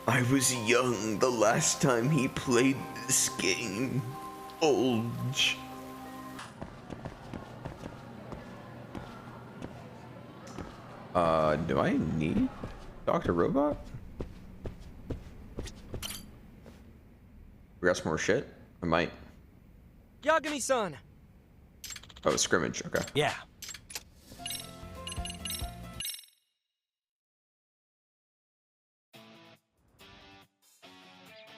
I was young the last time he played this game. Bulge. Do I need Dr. Robot? We got some more shit? I might. Yagami-san. Oh, scrimmage, okay. Yeah.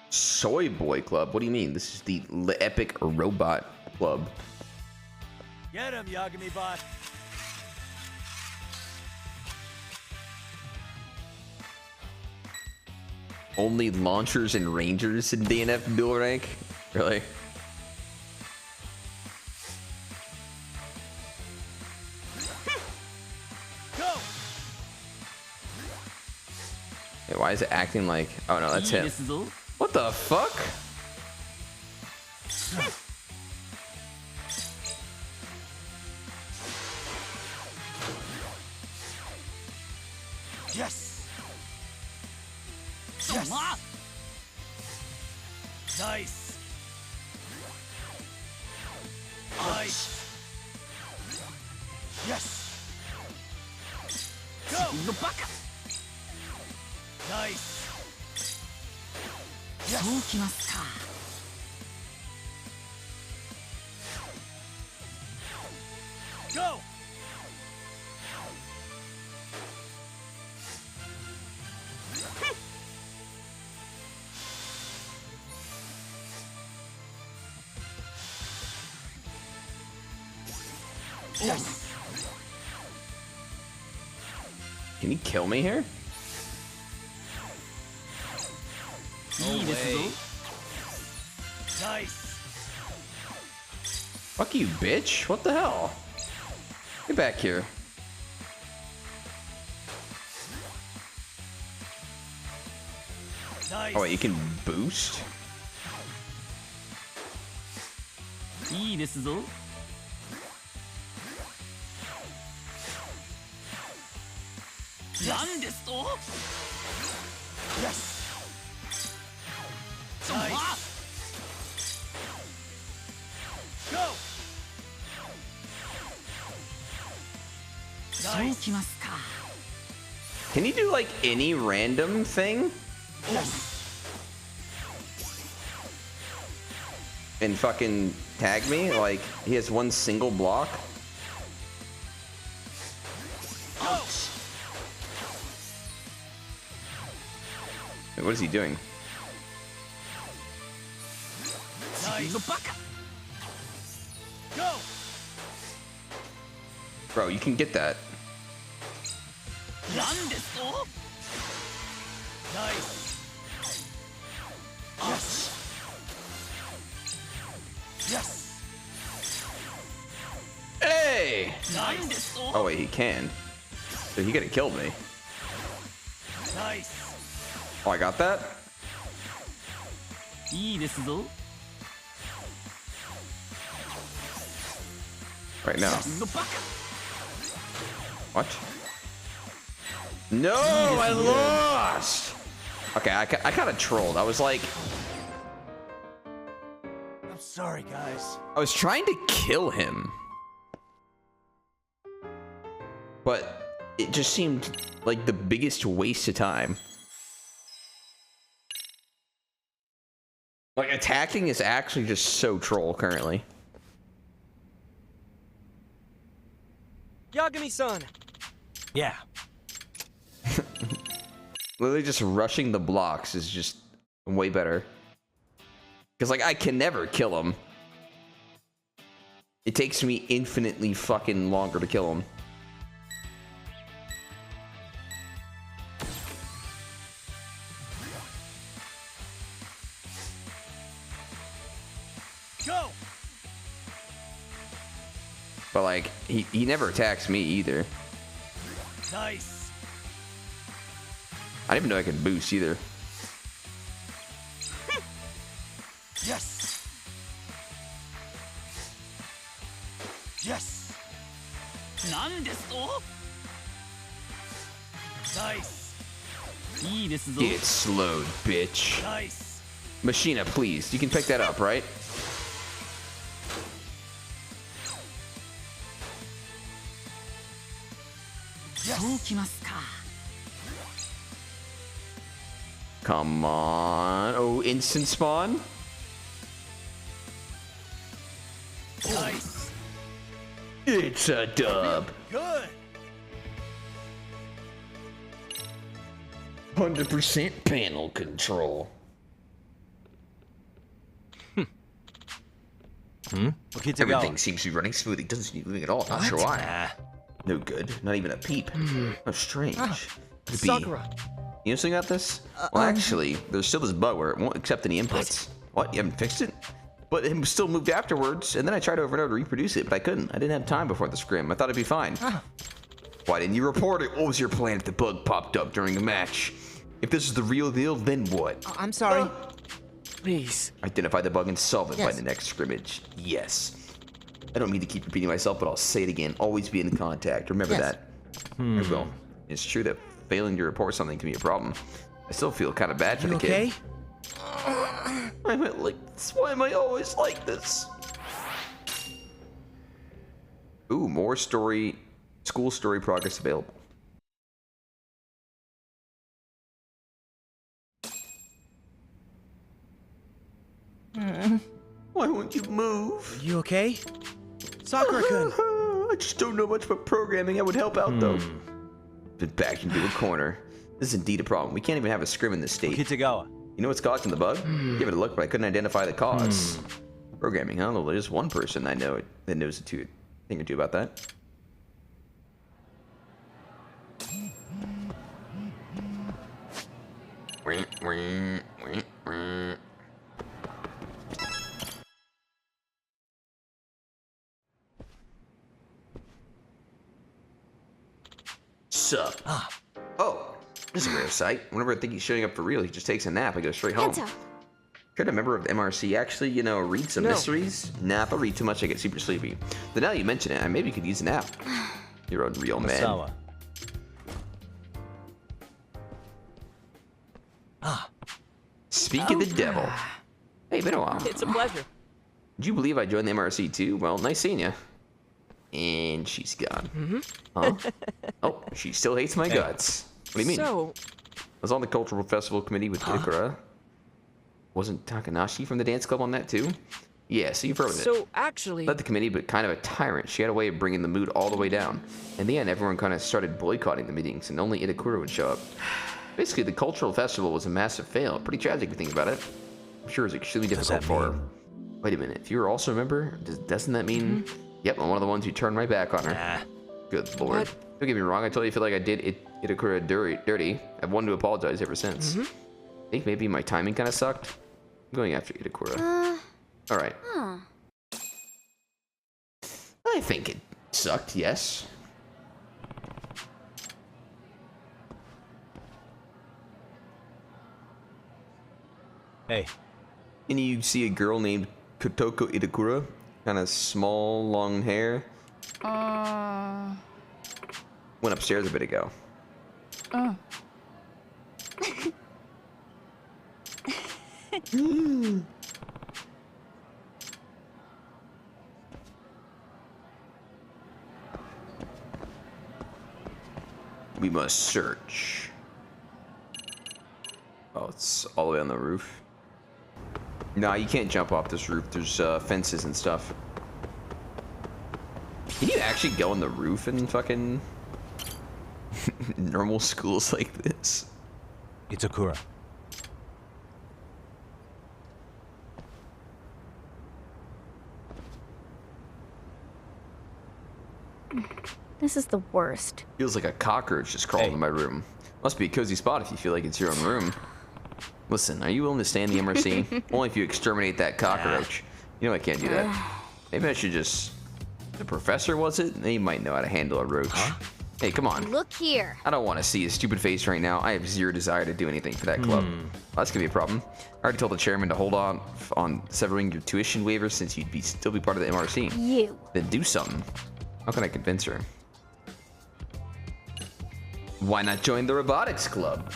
Soy Boy Club? What do you mean? This is the Epic Robot Club. Get him, Yagami-bot. Only launchers and rangers in DNF dual rank? Really? Go. Yeah, why is it acting like... Oh no, that's him. What the fuck? Yes. Yes. Nice. Nice. Yes. Go. Nice. Yes. Go. Yes. Can he kill me here? No way. Nice. Fuck you, bitch. What the hell? Get back here. Nice. Oh wait, you can boost? Yes. Nice. Go. Nice. Can he do like any random thing? Yes. And fucking tag me? Like, he has one single block? Ouch. Wait, what is he doing? Nice. Go. Bro, you can get that. Nice. Yes. Yes. Hey! Nice. Oh wait, he can. So he could have killed me. Nice. Oh, I got that? Right now. What? No, I lost! Okay, I kind of trolled. I was like... I'm sorry, guys. I was trying to kill him. But it just seemed like the biggest waste of time. Like, attacking is actually just so troll currently. Yagami-san. Yeah. Literally just rushing the blocks is just way better. Because, like, I can never kill him. It takes me infinitely fucking longer to kill him. Go. But, like, he never attacks me either. Nice. I didn't even know I could boost either. Yes. Yes. Nice. Get slowed, bitch. Nice. Machina, please. You can pick that up, right? Come on. Oh, instant spawn? Nice. It's a dub. Good. 100% panel control. Okay to go. Everything seems to be running smoothly. Doesn't seem to be moving at all. Not sure why. No good. Not even a peep. How strange. Could it be? Sakura. You know something about this? Well, actually, there's still this bug where it won't accept any inputs. What? You haven't fixed it? But it still moved afterwards, and then I tried over and over to reproduce it, but I couldn't. I didn't have time before the scrim. I thought it'd be fine. Why didn't you report it? What was your plan if the bug popped up during a match? If this is the real deal, then what? I'm sorry. Please. Identify the bug and solve it by Yes. the next scrimmage. Yes. I don't mean to keep repeating myself, but I'll say it again. Always be in contact. Remember Yes. that. I will. It's true that failing to report something can be a problem. I still feel kind of bad for You the kid. okay? I went like this. Why am I always like this? Ooh, more school story progress available. Why won't you move? You okay? Sakura-kun. I just don't know much about programming. I would help out though. Been backed into a corner. This is indeed a problem. We can't even have a scrim in this state. Okay to go. You know what's causing the bug? Give it a look, but I couldn't identify the cause. Programming, huh? Well, there's one person I know that knows a thing or two about that. Sup? Oh, this is a rare sight. Whenever I think he's showing up for real, he just takes a nap and goes straight home. Could a member of the MRC actually, read some mysteries? Nah, if I read too much, I get super sleepy. But now you mention it, I maybe could use a nap. You're a real man. Sawa. Speak of the devil. Hey, been a while. It's a pleasure. Did you believe I joined the MRC too? Well, nice seeing you. And she's gone. Huh? Oh, she still hates my guts. What do you mean? So, I was on the cultural festival committee with Ikura. Wasn't Takanashi from the dance club on that too? Yeah, so you've heard of it. so actually, Led the committee, but kind of a tyrant. She had a way of bringing the mood all the way down. In the end, everyone kind of started boycotting the meetings, and only Itakura would show up. Basically, the cultural festival was a massive fail. Pretty tragic if you think about it. I'm sure it was extremely difficult that for her. mean? Wait a minute, if you were also a member, doesn't that mean... Yep, I'm one of the ones who turned my back on her. Nah. Good lord. What? Don't get me wrong, I totally feel like I did Itakura dirty. I've wanted to apologize ever since. I think maybe my timing kind of sucked. I'm going after Itakura. Alright. I think it sucked, yes. Hey. And you see a girl named Kotoko Itakura, kind of small, long hair. Went upstairs a bit ago. We must search. Oh, it's all the way on the roof. Nah, you can't jump off this roof. There's fences and stuff. Can you actually go on the roof in fucking normal schools like this? Itakura. This is the worst. Feels like a cockroach just crawled Hey. in my room. Must be a cozy spot if you feel like it's your own room. Listen, are you willing to stay in the MRC? Only if you exterminate that cockroach. You know I can't do that. Maybe I should just... The professor, was it? He might know how to handle a roach. Hey, come on. Look here. I don't want to see his stupid face right now. I have zero desire to do anything for that club. Well, that's gonna be a problem. I already told the chairman to hold on severing your tuition waiver since you'd still be part of the MRC. You. Then do something. How can I convince her? Why not join the robotics club?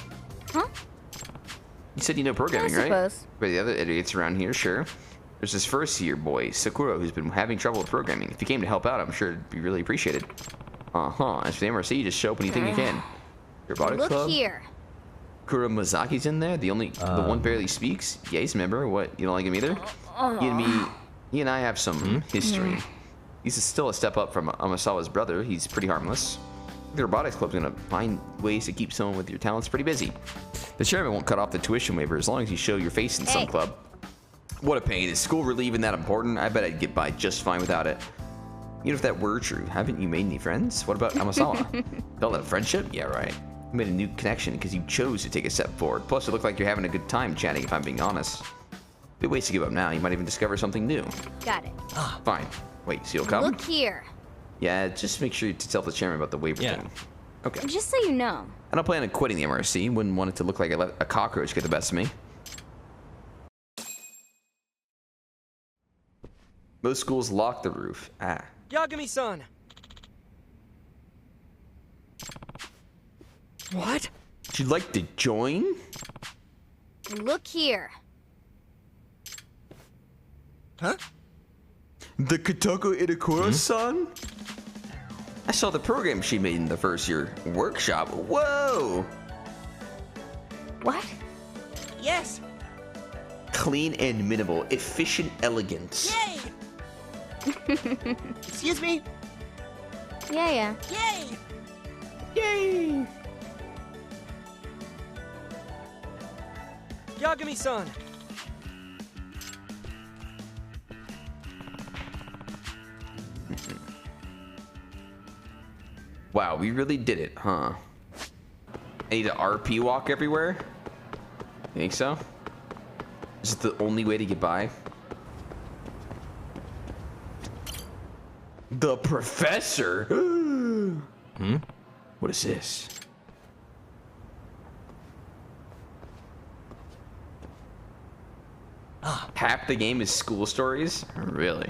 Huh? You said you know programming, I right? suppose. But the other idiots around here, sure. There's this first year boy, Sakura, who's been having trouble with programming. If you came to help out, I'm sure it'd be really appreciated. As for the MRC, just show up when you think you can. Robotics Look Club? here. Kuramazaki's in there, the one barely speaks. Yeah, he's a member. What, you don't like him either? He and I have some history. He's still a step up from Amasawa's brother. He's pretty harmless. The robotics club's gonna find ways to keep someone with your talents pretty busy. The chairman won't cut off the tuition waiver as long as you show your face in some club. What a pain. Is school really even that important? I bet I'd get by just fine without it. Even if that were true, haven't you made any friends? What about Amasawa? Felt that friendship? Yeah, right. You made a new connection because you chose to take a step forward. Plus, it looked like you're having a good time chatting, if I'm being honest. Good ways to give up now. You might even discover something new. Got it. Fine. Wait, so you'll come? Look here. Yeah, just make sure to tell the chairman about the waiver thing. Okay. Just so you know. I don't plan on quitting the MRC. Wouldn't want it to look like I let a cockroach get the best of me. Most schools lock the roof. Yagami-san. What? Would you like to join? Look here. Huh? The Kotoko Itakura-san? I saw the program she made in the first year workshop. Whoa! What? Yes. Clean and minimal. Efficient elegance. Yay! Excuse me. Yeah. Yay! Yay! Yagami-san. Wow, we really did it, huh? I need to RP walk everywhere? You think so? Is it the only way to get by? The professor? What is this? Half the game is school stories? Really?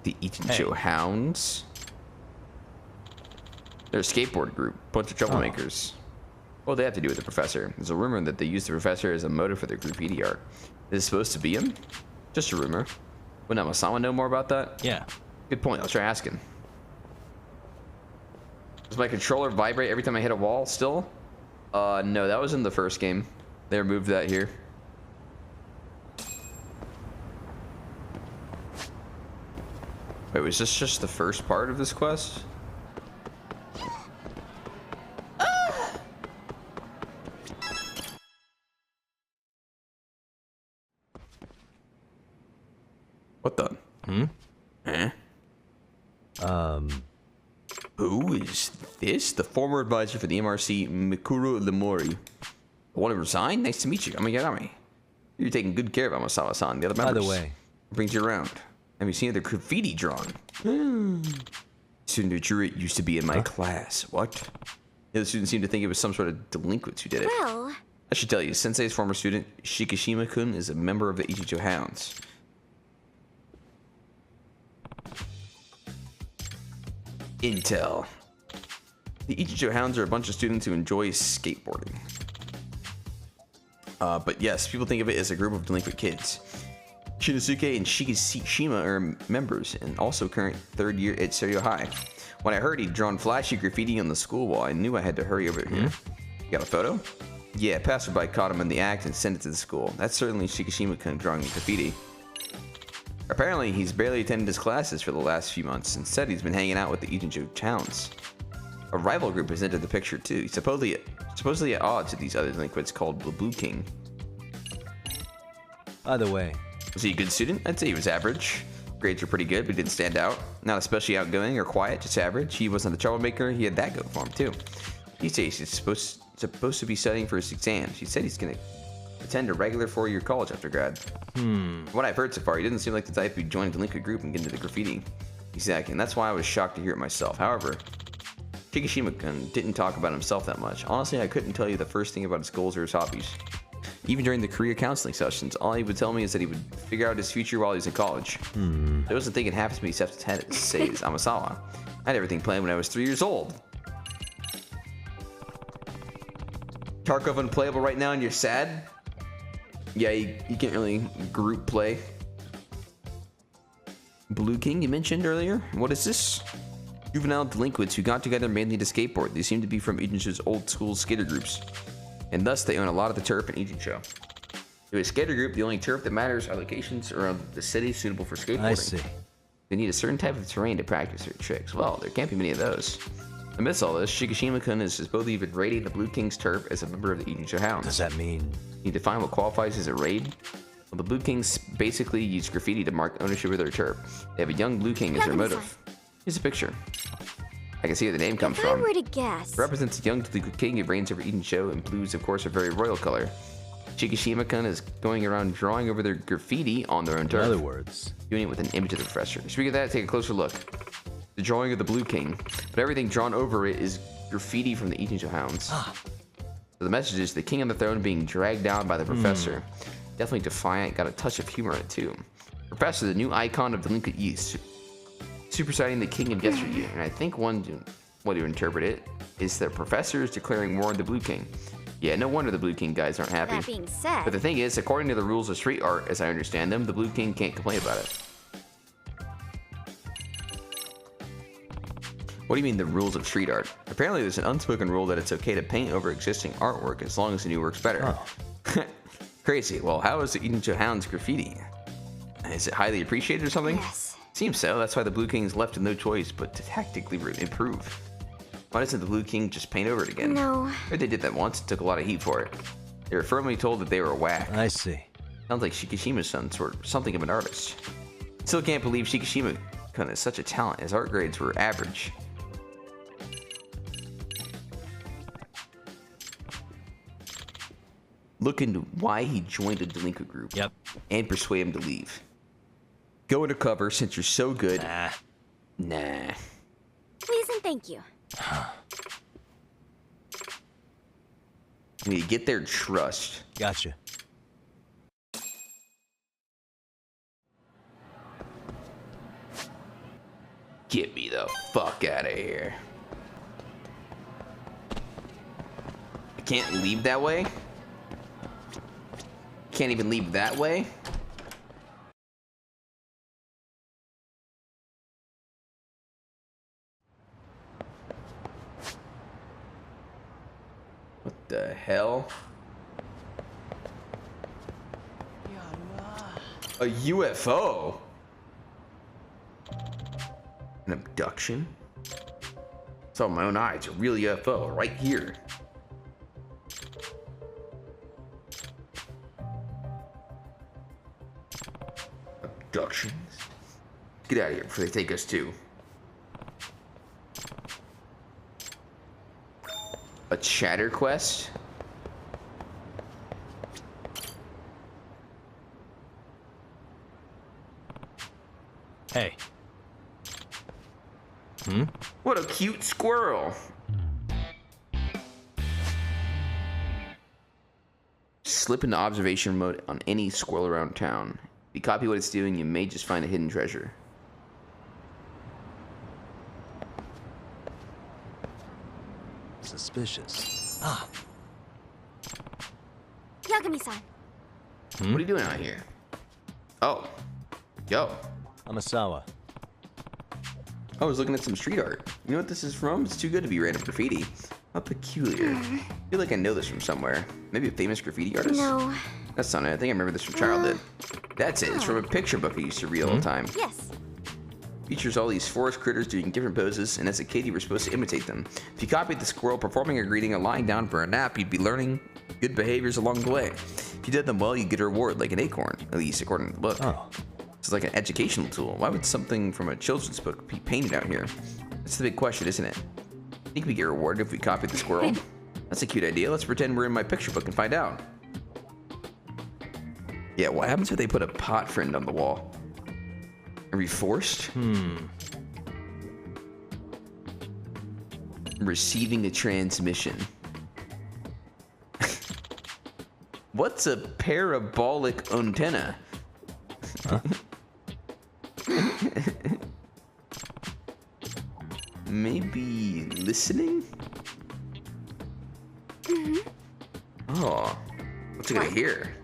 The Egypt Hounds? They're a skateboard group. Bunch of troublemakers. What do they have to do with the professor? There's a rumor that they use the professor as a motive for their graffiti art. Is it supposed to be him? Just a rumor. Wouldn't Amasawa know more about that? Yeah. Good point. I'll try asking. Does my controller vibrate every time I hit a wall still? No, that was in the first game. They removed that here. Wait, was this just the first part of this quest? What the? Eh? Who is this? The former advisor for the MRC, Mikuru Lemori. I want to resign? Nice to meet you. Amigami. You're taking good care of Amasawa-san. The other members. By the way. Brings you around. Have you seen the graffiti drawn? Student who drew it used to be in my class. What? The other students seem to think it was some sort of delinquents who did it. Well. I should tell you, Sensei's former student, Shikishima-kun, is a member of the Egypt Hounds. Intel. The Egypt Hounds are a bunch of students who enjoy skateboarding. But yes, people think of it as a group of delinquent kids. Shinosuke and Shikishima are members and also current third year at Seiryo High. When I heard he'd drawn flashy graffiti on the school wall, I knew I had to hurry over here. You got a photo? Yeah, passerby caught him in the act and sent it to the school. That's certainly Shikishima-kun drawing graffiti. Apparently, he's barely attended his classes for the last few months. Instead, he's been hanging out with the Egypt Hounds. A rival group has entered the picture too. He's supposedly at odds with these other delinquents called the Blue King. Either way. Was he a good student? I'd say he was average. Grades were pretty good, but he didn't stand out. Not especially outgoing or quiet, just average. He wasn't a troublemaker. He had that going for him too. These days, he's supposed to be studying for his exams. He said he's gonna attend a regular 4-year college after grad. From what I've heard so far, he doesn't seem like the type who'd join a delinquent group and get into the graffiti. Exactly, and that's why I was shocked to hear it myself. However, Shikishima-kun didn't talk about himself that much. Honestly, I couldn't tell you the first thing about his goals or his hobbies. Even during the career counseling sessions, all he would tell me is that he would figure out his future while he was in college. I wasn't thinking half as many steps ahead as, say, as Amasawa. I had everything planned when I was 3 years old. Tarkov unplayable right now and you're sad? Yeah, you can't really group play. Blue King, you mentioned earlier? What is this? Juvenile delinquents who got together mainly to skateboard. They seem to be from Egypt's old school skater groups. And thus, they own a lot of the turf in Egypt show. To a skater group, the only turf that matters are locations around the city suitable for skateboarding. I see. They need a certain type of terrain to practice their tricks. Well, there can't be many of those. Amidst all this, Shikishima-kun is both even raiding the Blue King's turf as a member of the Egypt Hounds. Does that mean? You define what qualifies as a raid? Well, the Blue Kings basically use graffiti to mark ownership of their turf. They have a young Blue King as their motive. Here's a picture. I can see where the name comes If from. I were to guess. It represents a young Blue King who reigns over Eden Show, and blues, of course, are very royal color. Shikishima-kun is going around drawing over their graffiti on their own turf. In other words, Doing it with an image of the professor. Speaking of that, take a closer look. The drawing of the Blue King, but everything drawn over it is graffiti from the Egypt Hounds. So the message is the king on the throne being dragged down by the professor. Definitely defiant, got a touch of humor in it too. Professor, the new icon of delinquent youth, superseding the king of yesteryear. And I think way to interpret it is that professor is declaring war on the Blue King. Yeah, no wonder the Blue King guys aren't happy. That being said, But the thing is, according to the rules of street art, as I understand them, the Blue King can't complain about it. What do you mean the rules of street art? Apparently there's an unspoken rule that it's okay to paint over existing artwork as long as the new work's better. Oh. Crazy. Well, how is the Egypt Hounds graffiti? Is it highly appreciated or something? yes. Seems so. That's why the Blue King's left with no choice but to tactically improve. Why doesn't the Blue King just paint over it again? No. Heard they did that once and took a lot of heat for it. They were firmly told that they were whack. I see. Sounds like Shikishima's sort of something of an artist. Still can't believe Shikishima-kun is such a talent. His art grades were average. Look into why he joined a delinquent group. Yep. And persuade him to leave. Go undercover since you're so good. Nah. Please and thank you. You need to get their trust. Gotcha. Get me the fuck out of here. I can't leave that way? Can't even leave that way? What the hell? A UFO? An abduction? Saw with my own eyes, a real UFO right here. Abductions? Get out of here before they take us too. A chatter quest? Hey. What a cute squirrel. Slip into observation mode on any squirrel around town. If you copy what it's doing, you may just find a hidden treasure. Suspicious. Yagami-san. What are you doing out here? Oh. Yo. Amasawa. I was looking at some street art. You know what this is from? It's too good to be random graffiti. How peculiar. I feel like I know this from somewhere. Maybe a famous graffiti artist? No. That's not it. I think I remember this from childhood. That's it. It's from a picture book I used to read all the time. Yes. Features all these forest critters doing different poses, and as a kid you were supposed to imitate them. If you copied the squirrel performing a greeting or lying down for a nap, you'd be learning good behaviors along the way. If you did them well, you'd get a reward, like an acorn, at least according to the book. Oh. It's like an educational tool. Why would something from a children's book be painted out here? That's the big question, isn't it? Think we get rewarded if we copied the squirrel? That's a cute idea. Let's pretend we're in my picture book and find out. Yeah, what happens if they put a pot friend on the wall? Are we forced? Receiving a transmission. What's a parabolic antenna? Huh? Maybe listening? Oh, what's it gonna hear?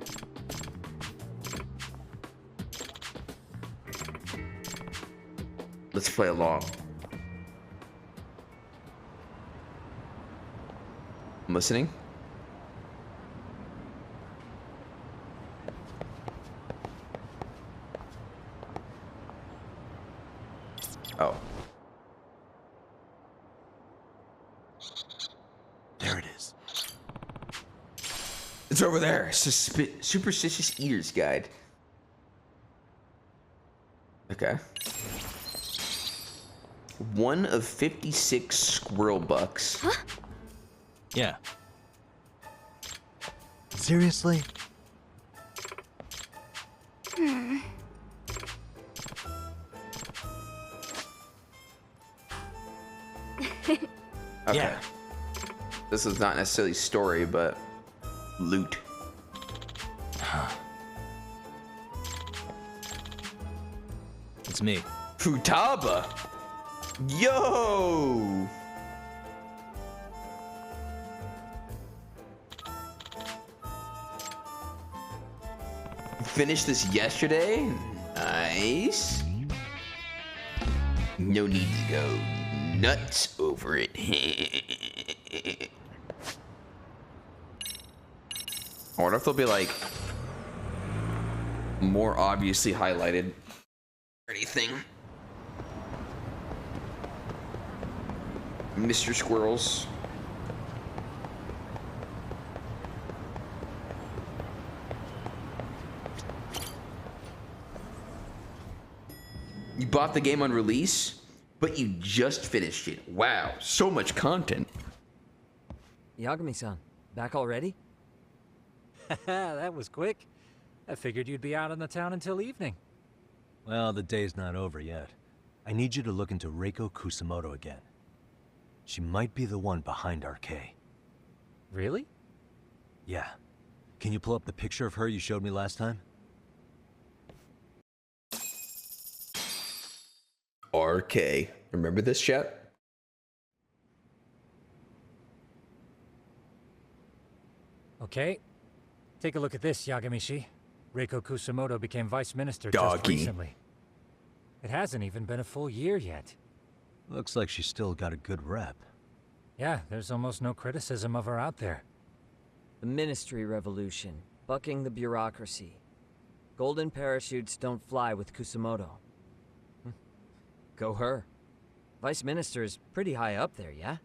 Let's play along. I'm listening. Oh. There it is. It's over there. Superstitious Eaters Guide. Okay. 1 of 56 squirrel bucks. Huh? Yeah. Seriously? Okay. Yeah. This is not necessarily story, but loot. It's me. Futaba. Yo. Finished this yesterday. Nice. No need to go nuts over it. I wonder if they'll be like more obviously highlighted or anything. Mr. Squirrels. You bought the game on release, but you just finished it. Wow, so much content. Yagami-san, back already? That was quick. I figured you'd be out in the town until evening. Well, the day's not over yet. I need you to look into Reiko Kusumoto again. She might be the one behind RK. Really? Yeah. Can you pull up the picture of her you showed me last time? RK. Remember this, chat? Okay. Take a look at this, Yagamishi. Reiko Kusumoto became vice minister Doggy. just recently. It hasn't even been a full year yet. Looks like she's still got a good rep. Yeah, there's almost no criticism of her out there. The Ministry Revolution, bucking the bureaucracy. Golden parachutes don't fly with Kusumoto. Go her. Vice Minister is pretty high up there, yeah?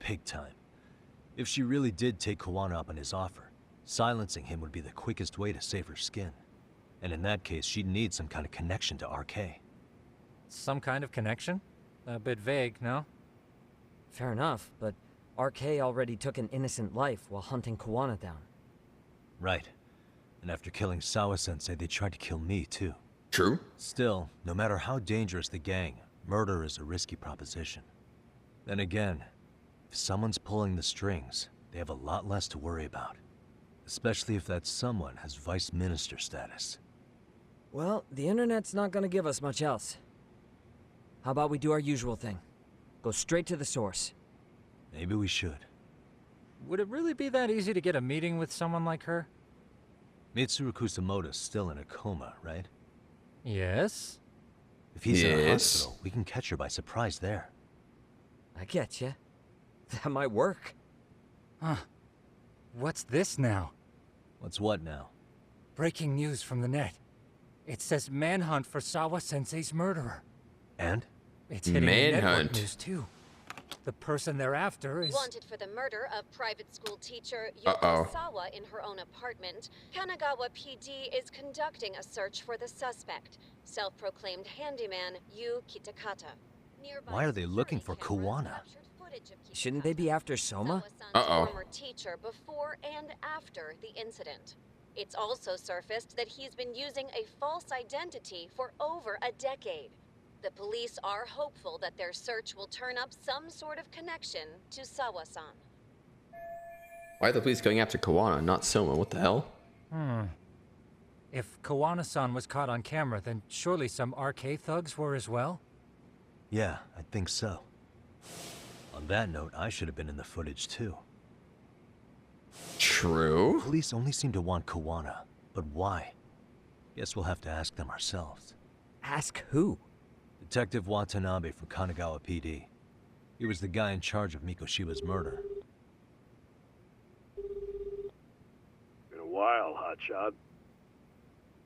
Big time. If she really did take Kuwana up on his offer, silencing him would be the quickest way to save her skin. And in that case, she'd need some kind of connection to RK. Some kind of connection? A bit vague, no? Fair enough, but RK already took an innocent life while hunting Kuwana down. Right. And after killing Sawa-sensei, they tried to kill me, too. True. Still, no matter how dangerous the gang, murder is a risky proposition. Then again, if someone's pulling the strings, they have a lot less to worry about. Especially if that someone has vice minister status. Well, the internet's not gonna give us much else. How about we do our usual thing? Go straight to the source. Maybe we should. Would it really be that easy to get a meeting with someone like her? Mitsuru Kusumoto's still in a coma, right? Yes? If he's in a Yes. hospital, we can catch her by surprise there. I get ya. That might work. Huh. What's this now? What's what now? Breaking news from the net. It says manhunt for Sawa-sensei's murderer. And? It's hitting the network Manhunt. news too. The person they're after is... Wanted for the murder of private school teacher Uh-oh. Yoko Sawa in her own apartment, Kanagawa PD is conducting a search for the suspect, self-proclaimed handyman Yu Kitakata. Nearby Why are they looking for security cameras Kuwana? captured footage of Shouldn't they be after Soma? Sawa-san's Uh-oh. former teacher before and after the incident. It's also surfaced that he's been using a false identity for over a decade. The police are hopeful that their search will turn up some sort of connection to Sawa-san. Why are the police going after Kuwana, not Soma? What the hell? If Kuwana-san was caught on camera, then surely some RK thugs were as well? Yeah, I think so. On that note, I should have been in the footage too. True. Police only seem to want Kuwana, but why? Guess we'll have to ask them ourselves. Ask who? Detective Watanabe from Kanagawa PD. He was the guy in charge of Mikoshiba's murder. Been a while, hotshot.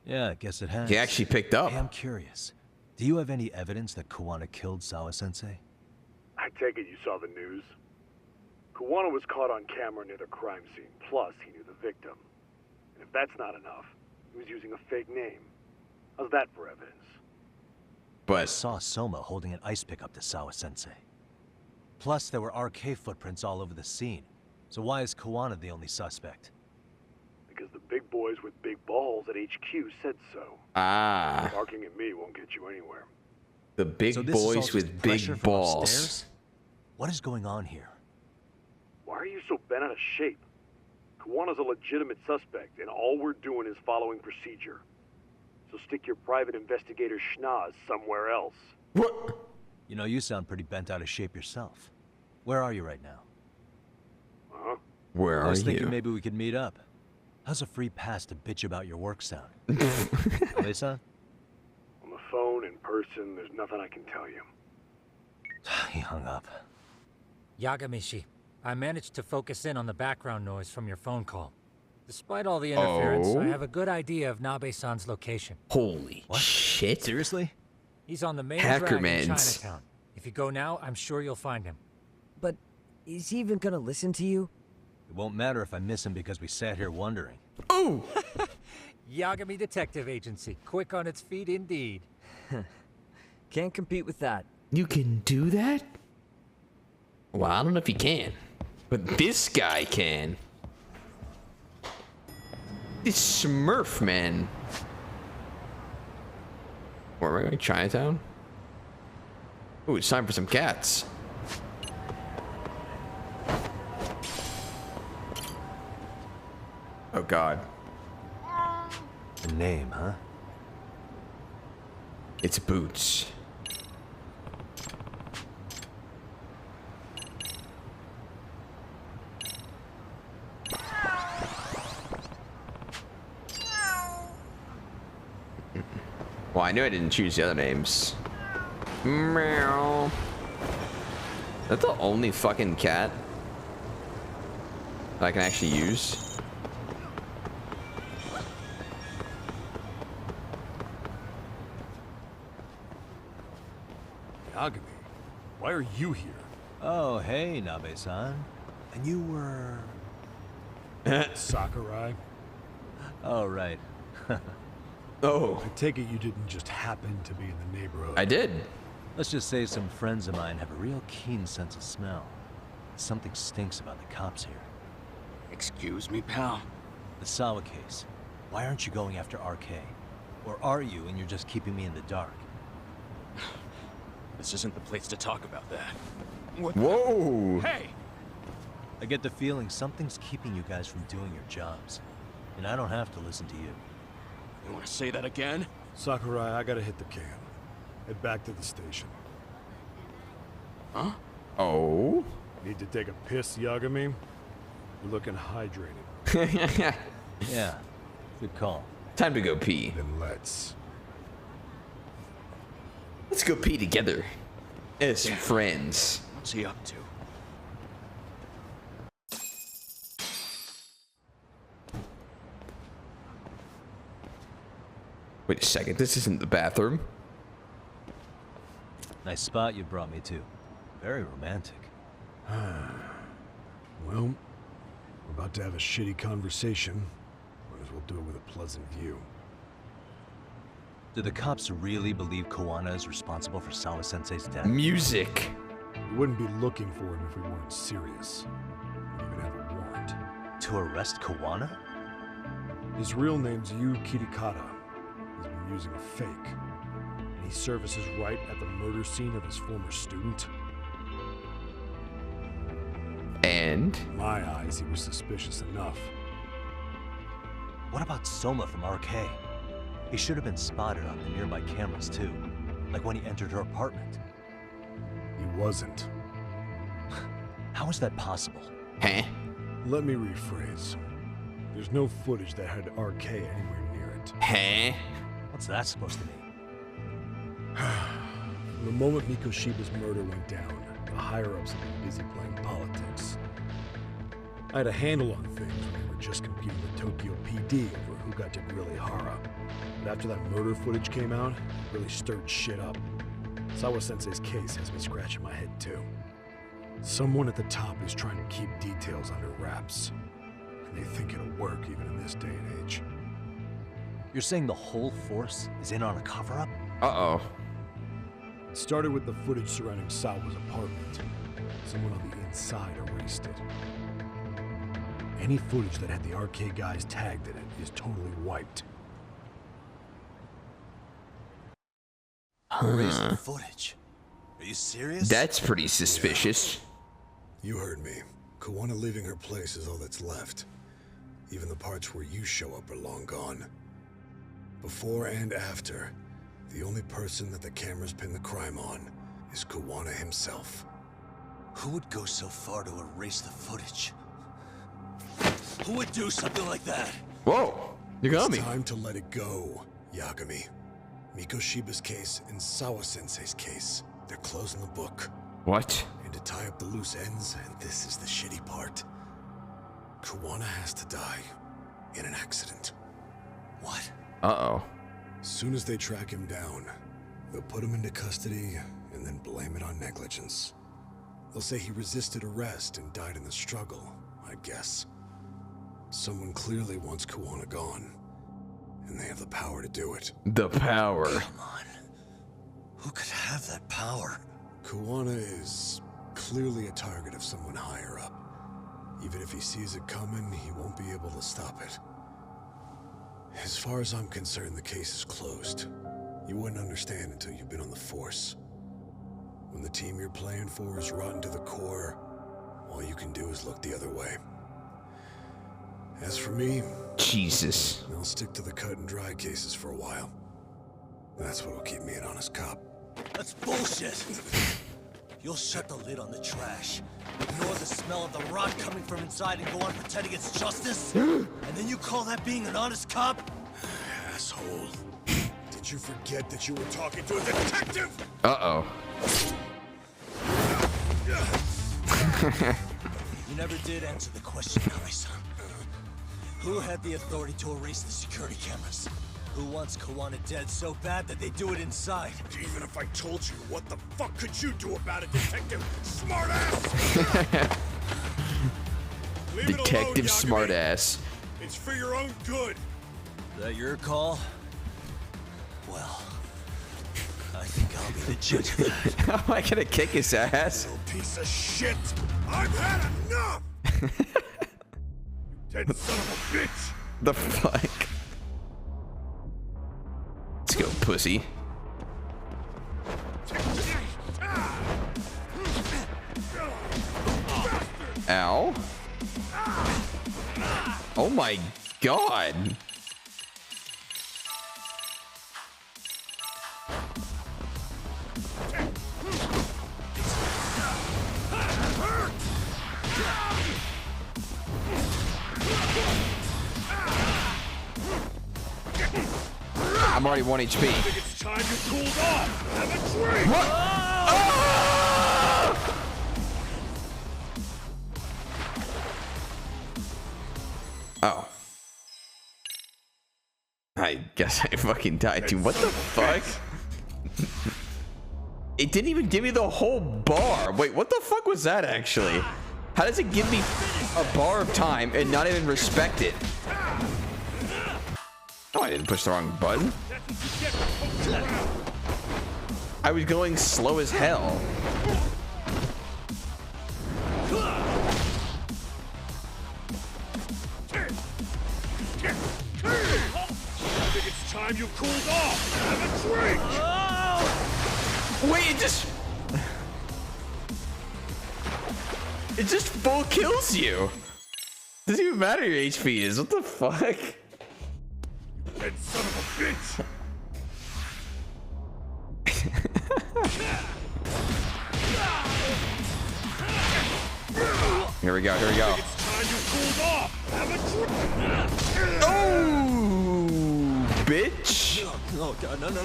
Yeah, I guess it has. He actually picked up. Hey, I'm curious. Do you have any evidence that Kuwana killed Sawa-sensei? I take it you saw the news. Kuwana was caught on camera near the crime scene, plus he knew the victim. And if that's not enough, he was using a fake name. How's that for evidence? I But saw Soma holding an ice pick up to Sawa-sensei. Plus, there were RK footprints all over the scene. So why is Kuwana the only suspect? Because the big boys with big balls at HQ said so. Barking at me won't get you anywhere. the big So this is all boys just with pressure big from balls. upstairs? What is going on here? Why are you so bent out of shape? Kuwana's a legitimate suspect, and all we're doing is following procedure. So stick your private investigator schnoz somewhere else. What? You know, you sound pretty bent out of shape yourself. Where are you right now? Huh? Where I are was thinking you? maybe we could meet up. How's a free pass to bitch about your work sound? Lisa? On the phone, in person, there's nothing I can tell you. He hung up. Yagamishi, I managed to focus in on the background noise from your phone call. Despite all the interference, Oh? I have a good idea of Nabe-san's location. Holy shit. Seriously? He's on the main drag in Hackermans. Chinatown. If you go now, I'm sure you'll find him. But is he even gonna listen to you? It won't matter if I miss him because we sat here wondering. Oh! Yagami Detective Agency, quick on its feet indeed. Can't compete with that. You can do that? Well, I don't know if you can. But this guy can. This Smurf, man. Where am I going? Chinatown? Ooh, it's time for some cats. Oh, God. A name, huh? It's Boots. Well, I knew I didn't choose the other names. Meow. Is that the only fucking cat that I can actually use? Yagami, why are you here? Oh, hey, Nabe-san. And you were... Sakurai? Oh, right. Oh, I take it you didn't just happen to be in the neighborhood. I did. Let's just say some friends of mine have a real keen sense of smell. Something stinks about the cops here. Excuse me, pal? The Sawa case. Why aren't you going after RK? Or are you and you're just keeping me in the dark? This isn't the place to talk about that. What? Whoa. Hey! I get the feeling something's keeping you guys from doing your jobs. And I don't have to listen to you. You want to say that again? Sakurai, I gotta hit the can. Head back to the station. Huh? Oh. Need to take a piss, Yagami? You're looking hydrated. Yeah, good call. Time to go pee. Then let's. Let's go pee together. As friends. What's he up to? Wait a second, this isn't the bathroom. Nice spot you brought me to. Very romantic. Well, we're about to have a shitty conversation. Might as well do it with a pleasant view. Do the cops really believe Kuwana is responsible for Sawa-sensei's death? Music. We wouldn't be looking for him if we weren't serious. We even have a warrant. To arrest Kuwana? His real name's Yu Kirikata. He's been using a fake. And he services right at the murder scene of his former student. And In my eyes, he was suspicious enough. What about Soma from RK? He should have been spotted on the nearby cameras too. Like when he entered her apartment. He wasn't. How is that possible? huh? Let me rephrase. There's no footage that had RK anywhere near it. Huh? What's that supposed to mean? From the moment Mikoshiba's murder went down, the higher-ups have been busy playing politics. I had a handle on things when they were just competing with Tokyo PD over who got to grill Ihara. But after that murder footage came out, it really stirred shit up. Sawa-sensei's case has me scratching my head too. Someone at the top is trying to keep details under wraps. And they think it'll work even in this day and age. You're saying the whole force is in on a cover-up? Uh-oh. It started with the footage surrounding Sawa's apartment. Someone on the inside erased it. Any footage that had the RK guys tagged in it is totally wiped. Erased the footage. Are you serious? That's pretty suspicious. You heard me. Kuwana leaving her place is all that's left. Even the parts where you show up are long gone. Before and after, the only person that the cameras pin the crime on is Kuwana himself. Who would go so far to erase the footage? Who would do something like that? Whoa, you got me. It's time to let it go, Yagami. Mikoshiba's case and Sawa-sensei's case, they're closing the book. What? And to tie up the loose ends, and this is the shitty part, Kuwana has to die in an accident. What? Uh-oh. As soon as they track him down, they'll put him into custody and then blame it on negligence. They'll say he resisted arrest and died in the struggle, I guess. Someone clearly wants Kuwana gone, and they have the power to do it. The power. Come on. Who could have that power? Kuwana is clearly a target of someone higher up. Even if he sees it coming, he won't be able to stop it. As far as I'm concerned, the case is closed. You wouldn't understand until you've been on the force. When the team you're playing for is rotten to the core, all you can do is look the other way. As for me, Jesus. I'll stick to the cut and dry cases for a while. That's what'll keep me an honest cop. That's bullshit! You'll shut the lid on the trash, ignore the smell of the rot coming from inside, and go on pretending it's justice? And then you call that being an honest cop? Asshole. Did you forget that you were talking to a detective? Uh-oh. You never did answer the question, Comey-san. Who had the authority to erase the security cameras? Who wants Kuwana dead so bad that they do it inside? Even if I told you, what the fuck could you do about it, detective? Smartass! Detective smartass. It's for your own good. Is that your call? Well, I think I'll be the judge of that. How am I gonna kick his ass? Little piece of shit! I've had enough! You dead son of a bitch! The fuck? Let's go, pussy. Ow. Oh my god. I'm already 1 HP. I think it's time you cooled off! Have a drink! What? Oh. I guess I fucking died too. What the fuck? It didn't even give me the whole bar. Wait, what the fuck was that actually? How does it give me a bar of time and not even respect it? Oh, I didn't push the wrong button. I was going slow as hell. I think it's time you cooled off! Have a drink! Wait, it just full kills you. Doesn't even matter your HP is. What the fuck? Dead son of a bitch! Here we go, here we go. It's glad you cooled off. Have a drink. Oh, bitch. Oh god, no. No!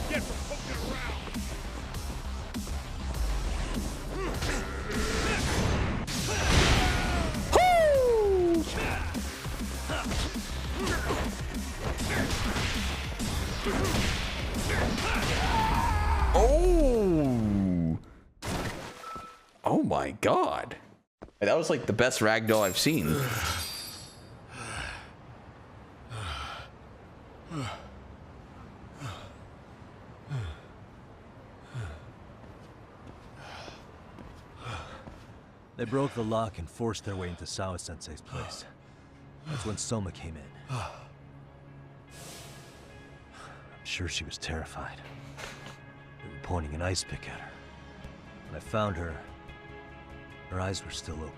Get for poking around. Oh! Oh my god. That was like the best ragdoll I've seen. They broke the lock and forced their way into Sawa-sensei's place. That's when Soma came in. I'm sure she was terrified. They were pointing an ice pick at her. When I found her, her eyes were still open.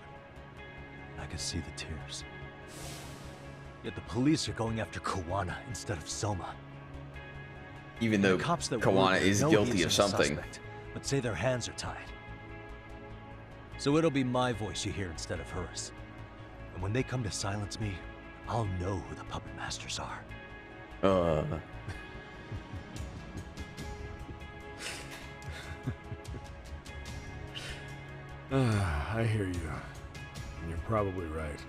I could see the tears. Yet the police are going after Kuwana instead of Soma. Even though The cops that Kuwana work is know guilty he's of a something. suspect, but say their hands are tied. So it'll be my voice you hear instead of hers. And when they come to silence me, I'll know who the puppet masters are. I hear you. And you're probably right.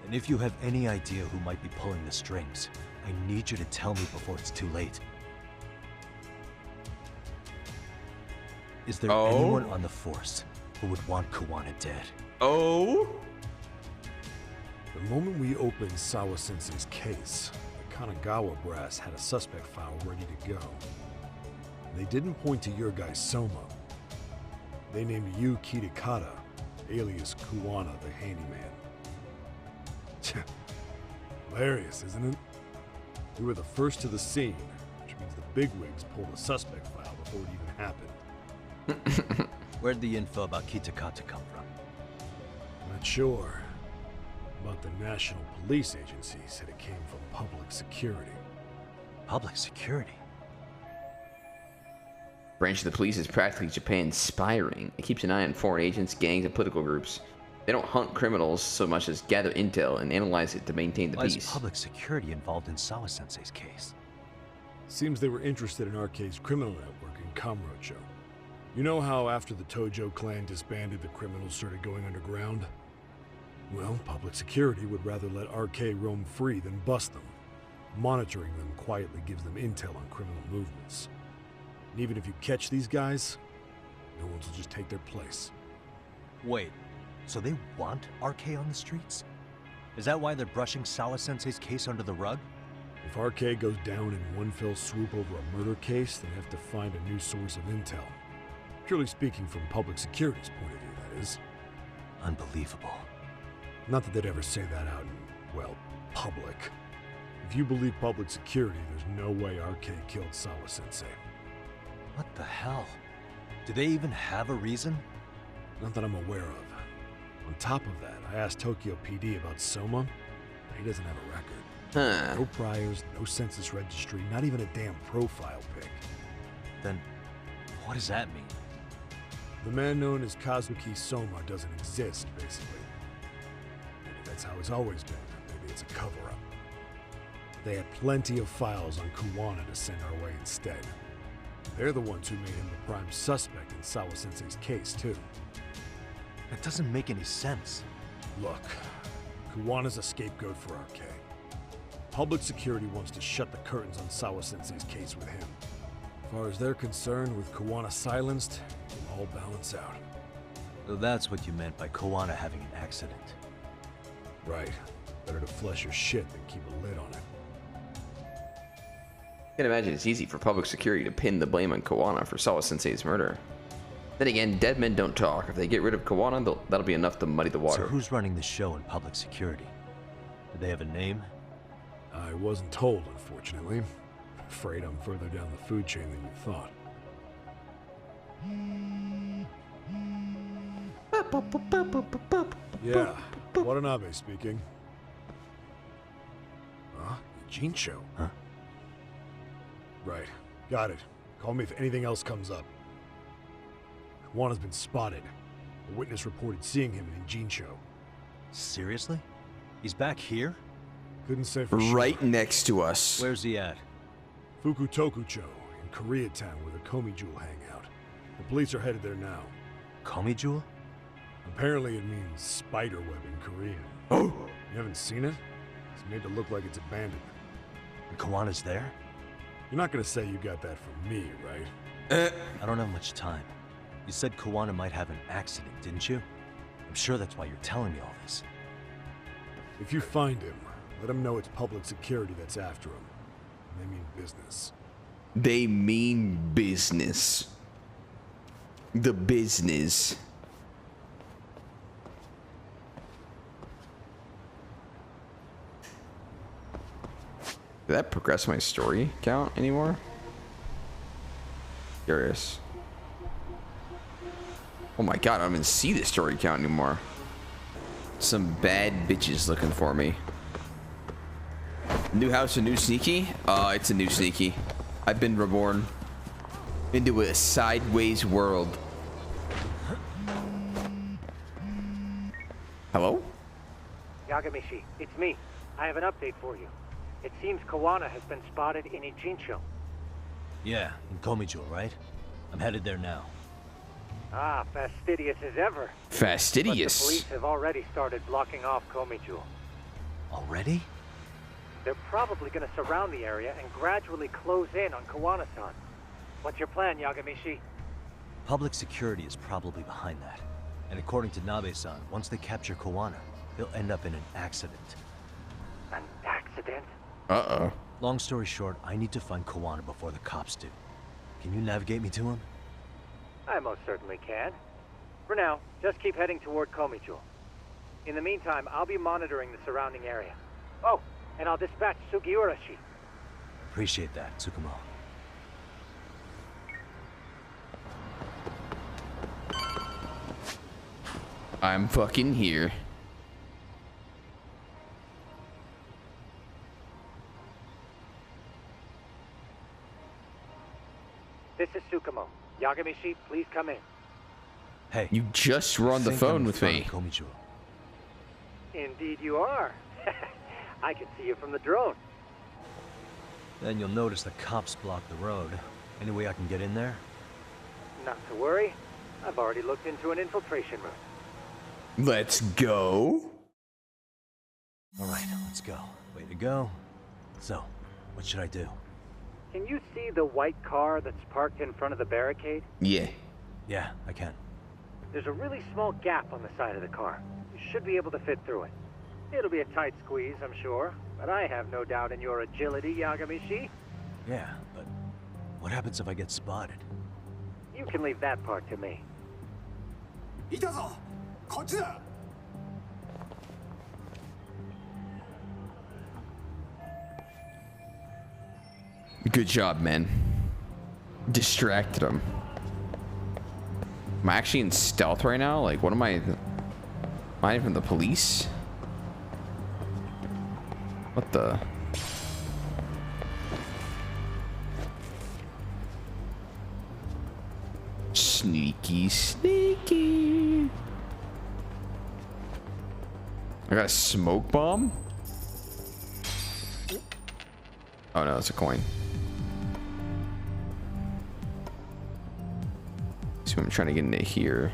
And if you have any idea who might be pulling the strings, I need you to tell me before it's too late. Is there anyone on the force who would want Kuwana dead? Oh? The moment we opened Sawa-sensei's case, the Kanagawa brass had a suspect file ready to go. They didn't point to your guy Soma. They named you Kitakata, alias Kuwana the handyman. Hilarious, isn't it? We were the first to the scene, which means the bigwigs pulled the suspect file before it even happened. Where'd the info about Kitakata come from? Not sure. But the National Police Agency said it came from public security. Public security? Branch of the police is practically Japan's spy ring. It keeps an eye on foreign agents, gangs, and political groups. They don't hunt criminals so much as gather intel and analyze it to maintain the Why is peace. public security involved in Sawa-sensei's case? Seems they were interested in RK's criminal network in Kamurocho. You know how after the Tojo clan disbanded, the criminals started going underground? Well, public security would rather let RK roam free than bust them. Monitoring them quietly gives them intel on criminal movements. And even if you catch these guys, no one will just take their place. Wait, so they want RK on the streets? Is that why they're brushing Sawa-sensei's case under the rug? If RK goes down in one fell swoop over a murder case, they have to find a new source of intel. Purely speaking, from public security's point of view, that is. Unbelievable. Not that they'd ever say that out in, well, public. If you believe public security, there's no way RK killed Sawa-sensei. What the hell? Do they even have a reason? Not that I'm aware of. On top of that, I asked Tokyo PD about Soma, but he doesn't have a record. Huh. No priors, no census registry, not even a damn profile pic. Then, what does that mean? The man known as Kazuki Soma doesn't exist, basically. Maybe that's how it's always been. Maybe it's a cover-up. They had plenty of files on Kuwana to send our way instead. They're the ones who made him the prime suspect in Sawa-sensei's case, too. That doesn't make any sense. Look, Kuwana's a scapegoat for RK. Public security wants to shut the curtains on Sawa-sensei's case with him. As far as they're concerned, with Kuwana silenced, it'll all balance out. So that's what you meant by Kuwana having an accident. Right. Better to flush your shit than keep a lid on it. I can imagine it's easy for public security to pin the blame on Kuwana for Sawa-sensei's murder. Then again, dead men don't talk. If they get rid of Kuwana, that'll be enough to muddy the water. So who's running the show in public security? Do they have a name? I wasn't told, unfortunately. Afraid I'm further down the food chain than you thought. Yeah, Watanabe speaking. Jincho. Huh? Right. Got it. Call me if anything else comes up. Kuwana's been spotted. A witness reported seeing him in Jincho. Seriously? He's back here? Couldn't say for sure. Right next to us. Where's he at? Fukutokucho, in Koreatown, where the Comey Jewel hang out. The police are headed there now. Comey Jewel? Apparently it means spider web in Korean. Oh! You haven't seen it? It's made to look like it's abandoned. And Kuwana's there? You're not gonna say you got that from me, right? I don't have much time. You said Kuwana might have an accident, didn't you? I'm sure that's why you're telling me all this. If you find him, let him know it's public security that's after him. They mean business. They mean business. The business. Did that progress my story count anymore? Curious. Oh my god, I don't even see the story count anymore. Some bad bitches looking for me. New house, a new sneaky? It's a new sneaky. I've been reborn into a sideways world. Hello? Yagamishi, it's me. I have an update for you. It seems Kuwana has been spotted in Ijincho. Yeah, in Comey Jewel, right? I'm headed there now. Ah, fastidious as ever. Fastidious? But the police have already started blocking off Comey Jewel. Already? They're probably going to surround the area and gradually close in on Kuwana-san. What's your plan, Yagamishi? Public security is probably behind that. And according to Nabe-san, once they capture Kuwana, he'll end up in an accident. An accident? Uh-oh. Long story short, I need to find Kuwana before the cops do. Can you navigate me to him? I most certainly can. For now, just keep heading toward Comey Jewel. In the meantime, I'll be monitoring the surrounding area. Oh, and I'll dispatch Sugiurashi. Appreciate that, Tsukumo. I'm fucking here. This is Tsukumo. Yagamishi, please come in. Hey. You just were on the phone with me. Comey Jewel. Indeed you are. I can see you from the drone. Then you'll notice the cops block the road. Any way I can get in there? Not to worry. I've already looked into an infiltration route. Let's go. All right, let's go. Way to go. So, what should I do? Can you see the white car that's parked in front of the barricade? Yeah. Yeah, I can. There's a really small gap on the side of the car. You should be able to fit through it. It'll be a tight squeeze, I'm sure, but I have no doubt in your agility, Yagamishi. Yeah, but what happens if I get spotted? You can leave that part to me. Good job, man. Distracted him. Am I actually in stealth right now? Like, what am I? Am I even the police? What the? Sneaky, sneaky. I got a smoke bomb? Oh no, it's a coin. So I'm trying to get into here.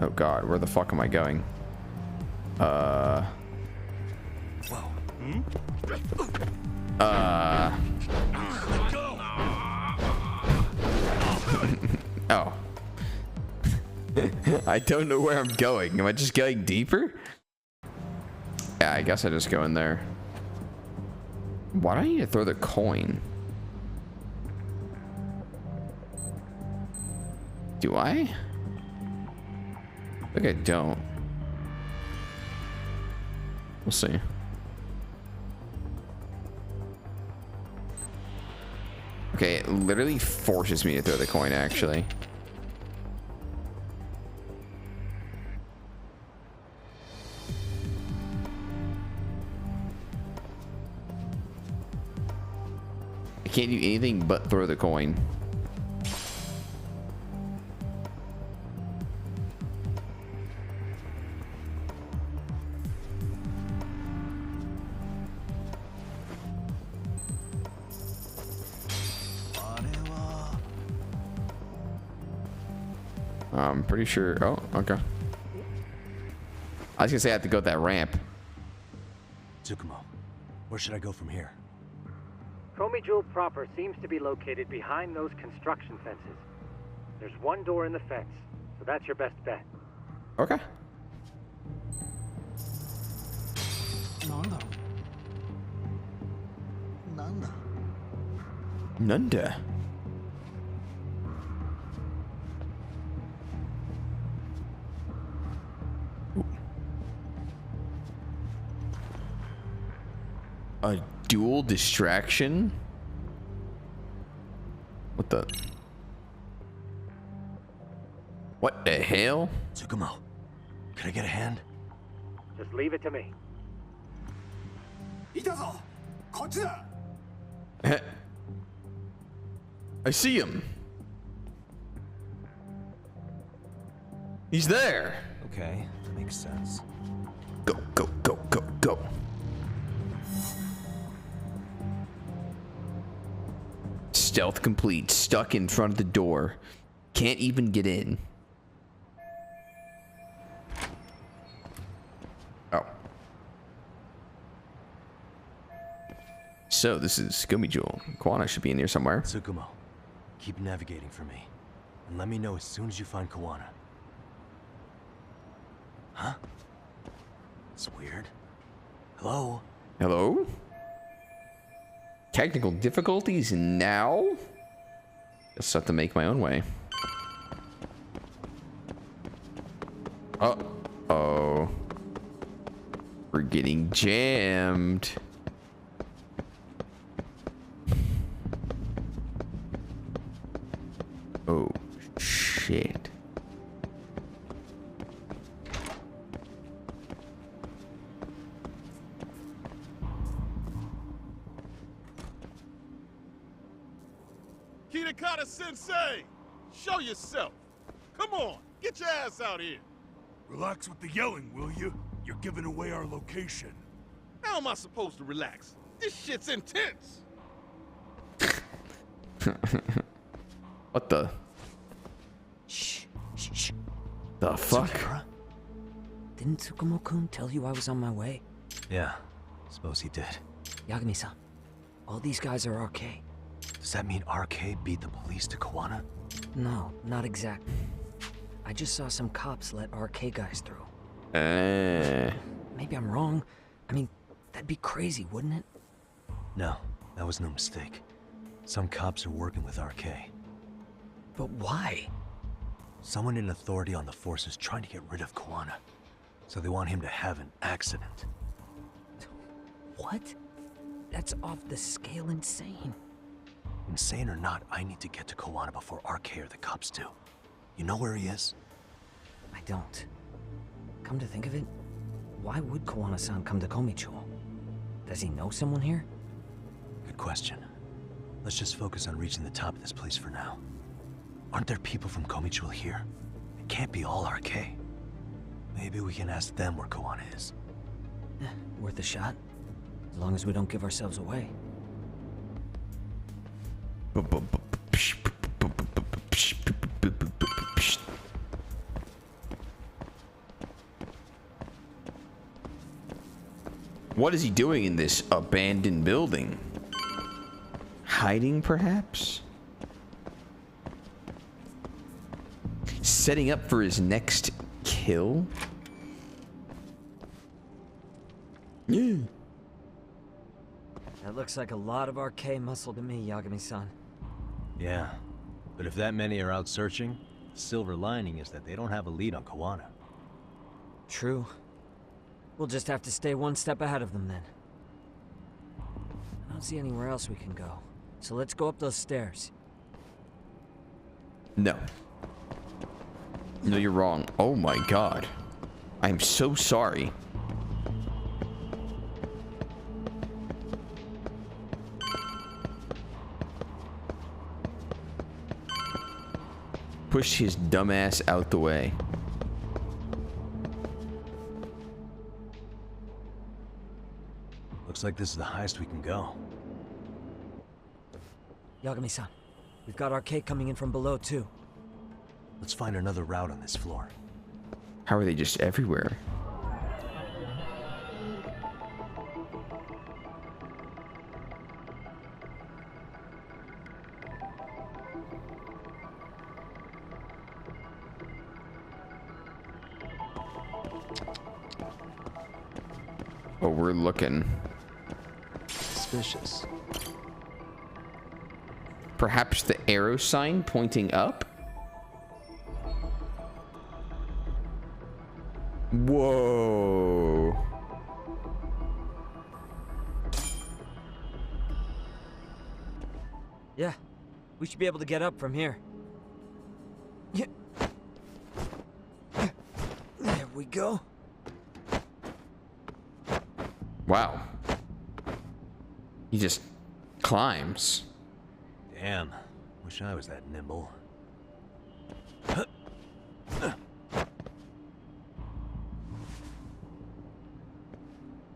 Oh god, where the fuck am I going? Whoa. Oh. I don't know where I'm going. Am I just going deeper? Yeah, I guess I just go in there. Why do I need to throw the coin? Do I? I think I don't. We'll see. Okay, it literally forces me to throw the coin, actually. can't do anything but throw the coin. I'm pretty sure. Oh, okay. I was gonna say I have to go that ramp. Tsukumo, where should I go from here? Comey Jewel proper seems to be located behind those construction fences. There's one door in the fence, so that's your best bet. Okay. Nanda. A dual distraction? What the? What the hell? Tsukumo, can I get a hand? Just leave it to me. I see him. He's there. Okay, that makes sense. Go, go, go, go, go. Stealth complete. Stuck in front of the door. Can't even get in. Oh. So this is Comey Jewel. Kuwana should be in here somewhere. Tsukumo, keep navigating for me. And let me know as soon as you find Kuwana. Huh? It's weird. Hello? Hello? Technical difficulties now? Just have to make my own way. Uh-oh. We're getting jammed. Oh, shit. Sensei, show yourself. Come on, get your ass out here. Relax with the yelling, will you? You're giving away our location. How am I supposed to relax? This shit's intense. What the? Shh, shh, shh. The fuck? Tsukura? Didn't Tsukumo-kun tell you I was on my way? Yeah, suppose he did. Yagami-san, all these guys are RK. Does that mean RK beat the police to Kuwana? No, not exactly. I just saw some cops let RK guys through. Maybe I'm wrong. I mean, that'd be crazy, wouldn't it? No, that was no mistake. Some cops are working with RK. But why? Someone in authority on the force is trying to get rid of Kuwana. So they want him to have an accident. What? That's off the scale insane. Insane or not, I need to get to Kuwana before RK or the cops do. You know where he is? I don't. Come to think of it, why would Kuwana-san come to Komicho? Does he know someone here? Good question. Let's just focus on reaching the top of this place for now. Aren't there people from Komicho here? It can't be all RK. Maybe we can ask them where Kuwana is. Worth a shot. As long as we don't give ourselves away. What is he doing in this abandoned building? Hiding, perhaps? Setting up for his next kill? Yeah. That looks like a lot of RK muscle to me, Yagami-san. Yeah, but if that many are out searching, the silver lining is that they don't have a lead on Kuwana. True. We'll just have to stay one step ahead of them then. I don't see anywhere else we can go. So let's go up those stairs. No. No, you're wrong. Oh my god. I'm so sorry. push his dumbass out the way. Looks like this is the highest we can go. Yagami-san, we've got arcade coming in from below, too. Let's find another route on this floor. How are they just everywhere? Oh, we're looking. Suspicious. Perhaps the arrow sign pointing up? Whoa. Yeah, we should be able to get up from here. Yeah. There we go. Wow. He just climbs. Damn. Wish I was that nimble.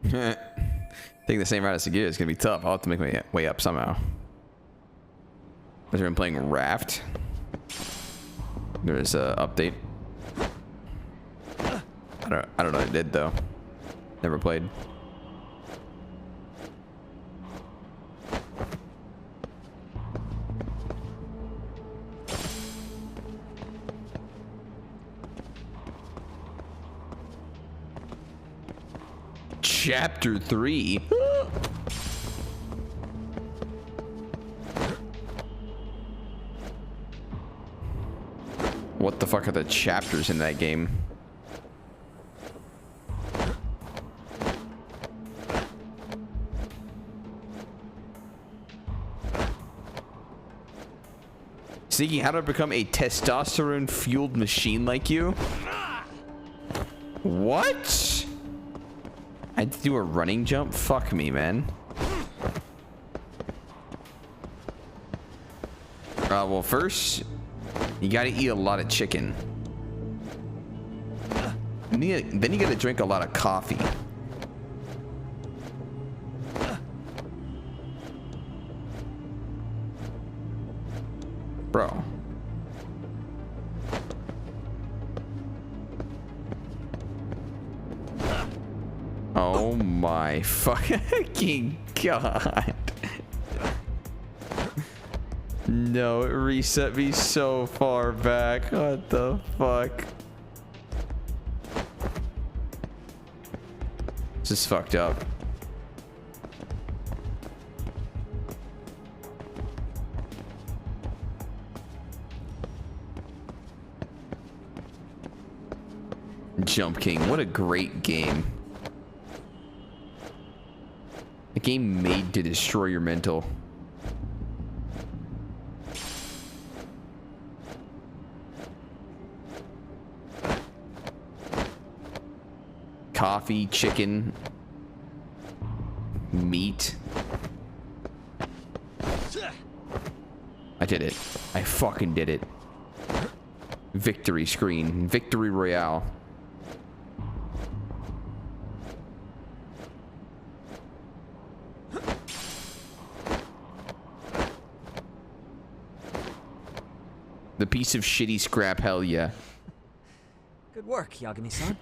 Taking the same route as Sagira is gonna be tough. I'll have to make my way up somehow. I've been playing Raft. There's a update. I don't know what it did though. Never played. Chapter 3. What the fuck are the chapters in that game? Seeking how to become a testosterone-fueled machine like you? What? I had to do a running jump? Fuck me, man. Well, first, you gotta eat a lot of chicken. Then you gotta drink a lot of coffee. Bro. Oh my fucking god. No, it reset me so far back. What the fuck? This is fucked up. Jump King, what a great game. A game made to destroy your mental. Coffee, chicken, meat. I did it. I fucking did it. Victory screen. Victory Royale. The piece of shitty scrap, hell yeah. Good work, Yagami-san.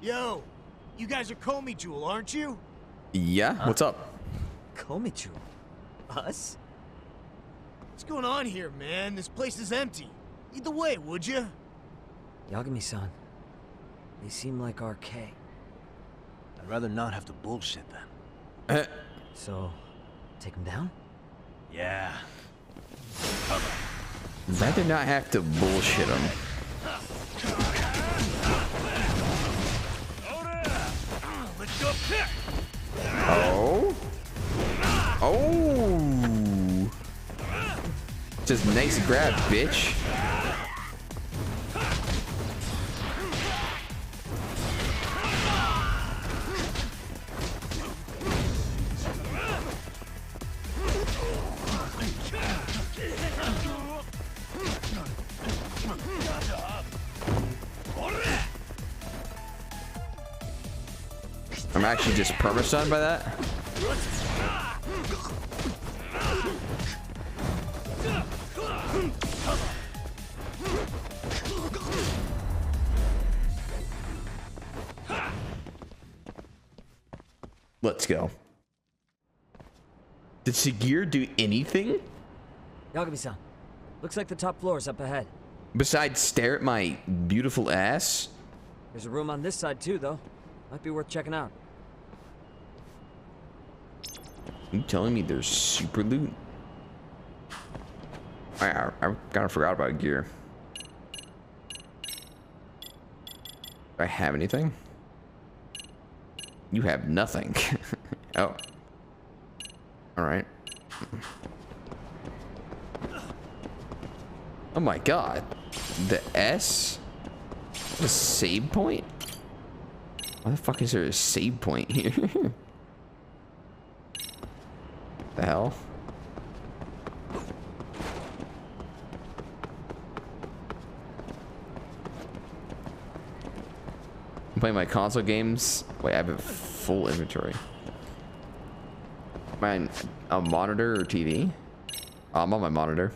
Yo, you guys are Comey Jewel, aren't you? Yeah? What's up? Komichu? Us? What's going on here, man? This place is empty. Lead the way, would you? Yagami-san, they seem like RK. I'd rather not have to bullshit them. So, take them down? Yeah. I did not have to bullshit him. Oh? Oh! Just nice grab, bitch. I'm actually just perma-stunned by that. Let's go. Did Sagir do anything? Yagami-san, looks like the top floor is up ahead. Besides stare at my beautiful ass? There's a room on this side too, though. Might be worth checking out. You telling me there's super loot? I kind of forgot about gear. Do I have anything? You have nothing. Oh. Alright. Oh my god. The S? A save point? Why the fuck is there a save point here? The hell? I'm playing my console games. Wait, I have a full inventory. Am I a monitor or TV? Oh, I'm on my monitor.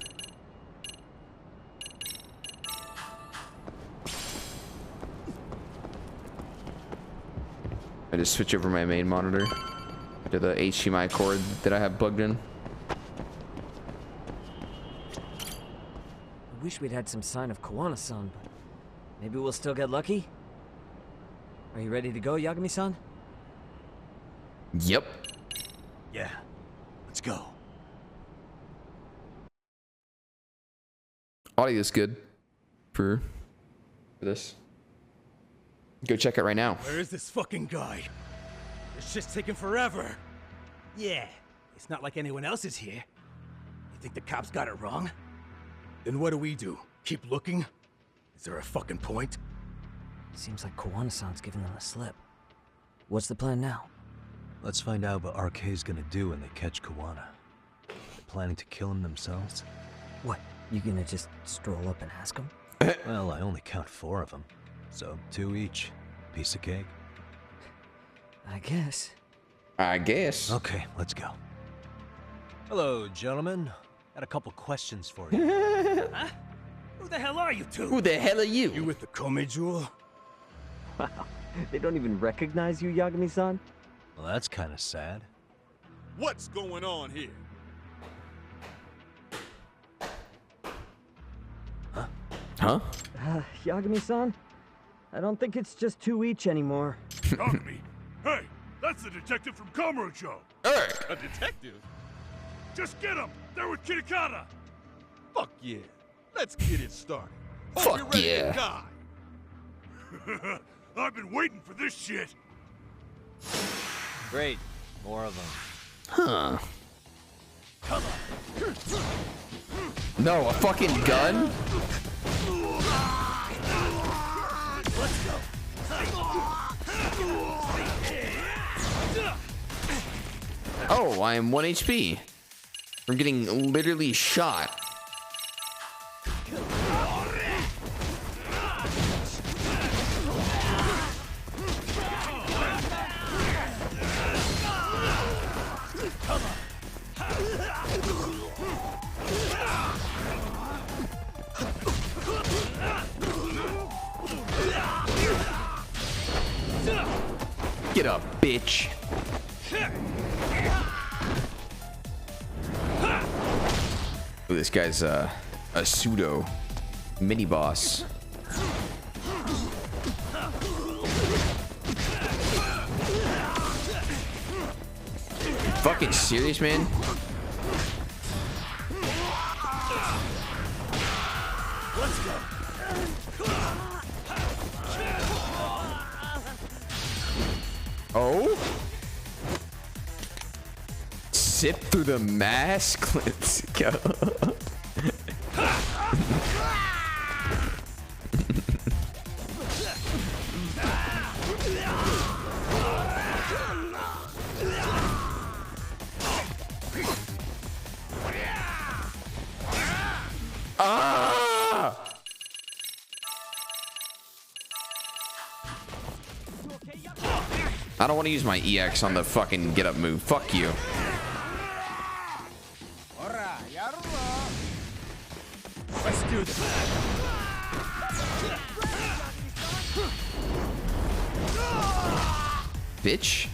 I just switch over my main monitor to the HDMI cord that I have plugged in. I wish we'd had some sign of Kuwana-san, but maybe we'll still get lucky? Are you ready to go, Yagami-san? Yep. Yeah. Let's go. Audio's good for this. Go check it right now. Where is this fucking guy? This shit's taking forever. Yeah, it's not like anyone else is here. You think the cops got it wrong? Then what do? Keep looking? Is there a fucking point? Seems like Kuwana-san's giving them the slip. What's the plan now? Let's find out what RK's gonna do when they catch Kuwana. They're planning to kill him themselves? What, you gonna just stroll up and ask him? Well, I only count 4 of them. So 2 each. Piece of cake. I guess. Okay, let's go. Hello, gentlemen. Got a couple questions for you. Huh? Who the hell are you two? Who the hell are you? You with the Comey jewel? Wow, they don't even recognize you, Yagami-san? Well, that's kind of sad. What's going on here? Huh? Yagami-san? I don't think it's just 2 each anymore. Yagami? Hey, that's the detective from Kusumoto. Hey! A detective? Just get him! They're with Kitakata! Fuck yeah. Let's get it started. Fuck you're ready yeah. to die. I've been waiting for this shit. Great. More of them. Huh. Come on. No, a fucking gun? Let's go. Oh, I am 1 HP. From getting literally shot. Get up, bitch. Ooh, this guy's a pseudo mini boss. You fucking serious, man? Let's go. Oh? Sip through the mask? Let's go. Ah! I don't want to use my EX on the fucking get up move. Fuck you. Let's do this. Bitch.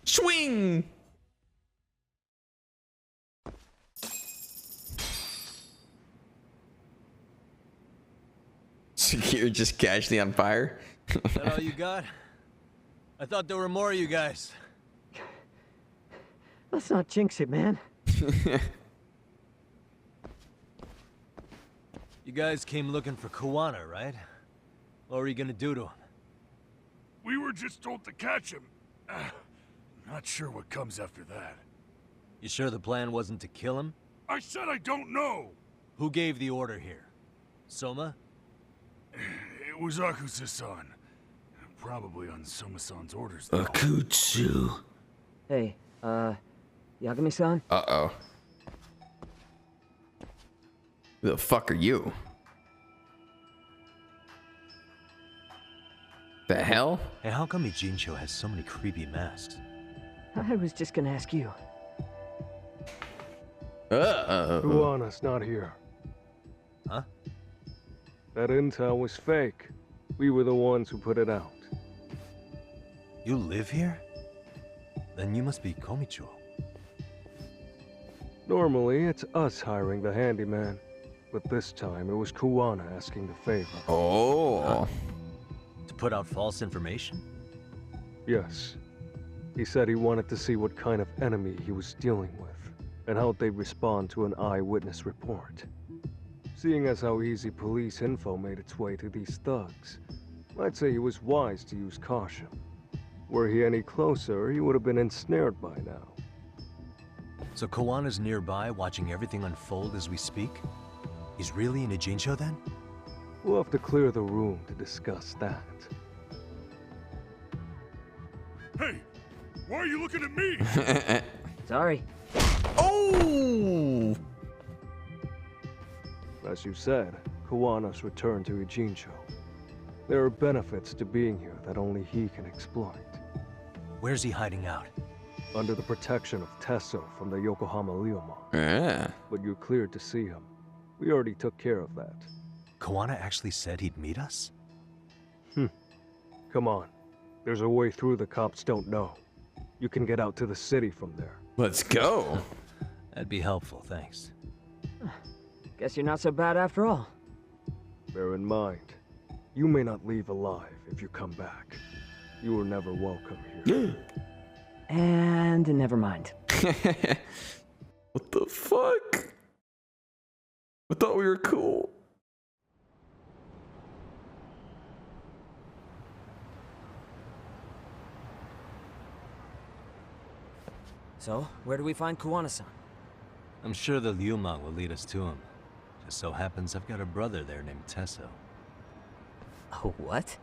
Swing. You're just casually on fire. Is that all you got? I thought there were more of you guys. Let's not jinx it, man. You guys came looking for Kuwana, right? What were you gonna do to him? We were just told to catch him. Not sure what comes after that. You sure the plan wasn't to kill him? I said I don't know. Who gave the order here? Soma? It was Akusa-san. Probably on Soma-san's orders, though. Akutsu. Hey, Yagami-san? Uh-oh. Who the fuck are you? The hell? Hey, how come Ijincho has so many creepy masks? I was just gonna ask you. Kuwana's not here. Huh? That intel was fake. We were the ones who put it out. You live here? Then you must be Komicho. Normally, it's us hiring the handyman. But this time, it was Kuwana asking the favor. Oh. To put out false information? Yes. He said he wanted to see what kind of enemy he was dealing with, and how they'd respond to an eyewitness report. Seeing as how easy police info made its way to these thugs, I'd say he was wise to use caution. Were he any closer, he would have been ensnared by now. So Kuwana's nearby, watching everything unfold as we speak? He's really in Ijincho then? We'll have to clear the room to discuss that. Hey, why are you looking at me? Sorry. Oh! As you said, Kuwana's returned to Ijincho. There are benefits to being here that only he can exploit. Where's he hiding out? Under the protection of Tesso from the Yokohama Ryomon. Yeah. But you're cleared to see him. We already took care of that. Kuwana actually said he'd meet us? Come on. There's a way through the cops don't know. You can get out to the city from there. Let's go. That'd be helpful, thanks. Guess you're not so bad after all. Bear in mind, you may not leave alive if you come back. You were never welcome here. And never mind. What the fuck? I thought we were cool. So, where do we find Kuwana-san? I'm sure the Ryomon will lead us to him. Just so happens I've got a brother there named Tesso. Oh, what?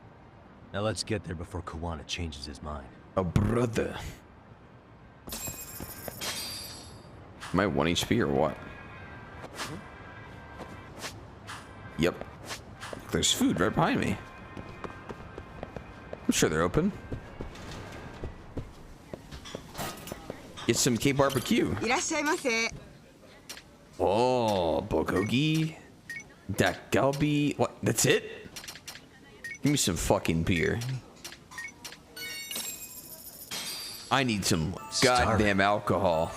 Now let's get there before Kuwana changes his mind. A brother. Am I 1 HP or what? Yep. There's food right behind me. I'm sure they're open. Get some K barbecue. Oh, bulgogi. Dakgalbi. What? That's it? Give me some fucking beer. I need some goddamn alcohol.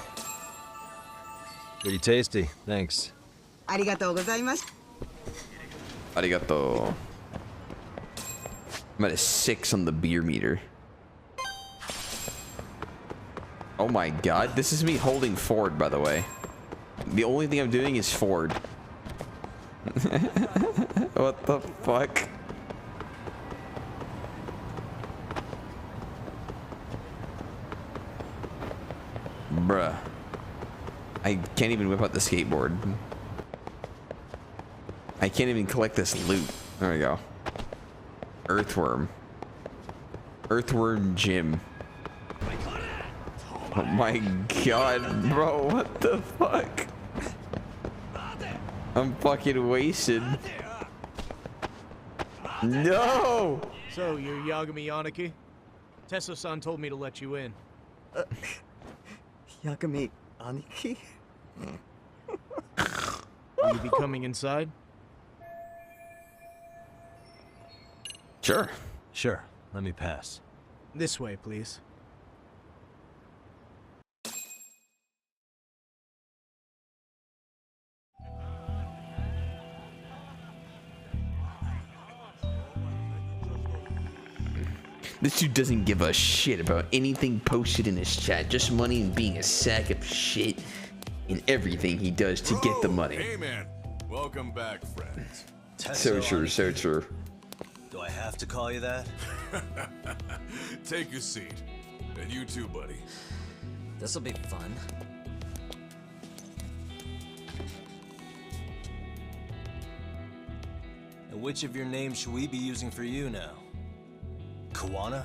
Pretty tasty, thanks. Arigato. I'm at a 6 on the beer meter. Oh my god, this is me holding forward, by the way. The only thing I'm doing is forward. What the fuck? Bruh. I can't even whip out the skateboard. I can't even collect this loot. There we go. Earthworm. Earthworm Jim. Oh my god, bro, what the fuck? I'm fucking wasted. No! So, you're Yagami Aniki? Tesso-san told me to let you in. Yagami Aniki? Will you be coming inside? Sure. Sure. Let me pass. This way, please. This dude doesn't give a shit about anything posted in his chat. Just money and being a sack of shit in everything he does to get the money. Hey, man. Welcome back, friends. So true, so true. Do I have to call you that? Take a seat. And you too, buddy. This'll be fun. And which of your names should we be using for you now? Kuwana?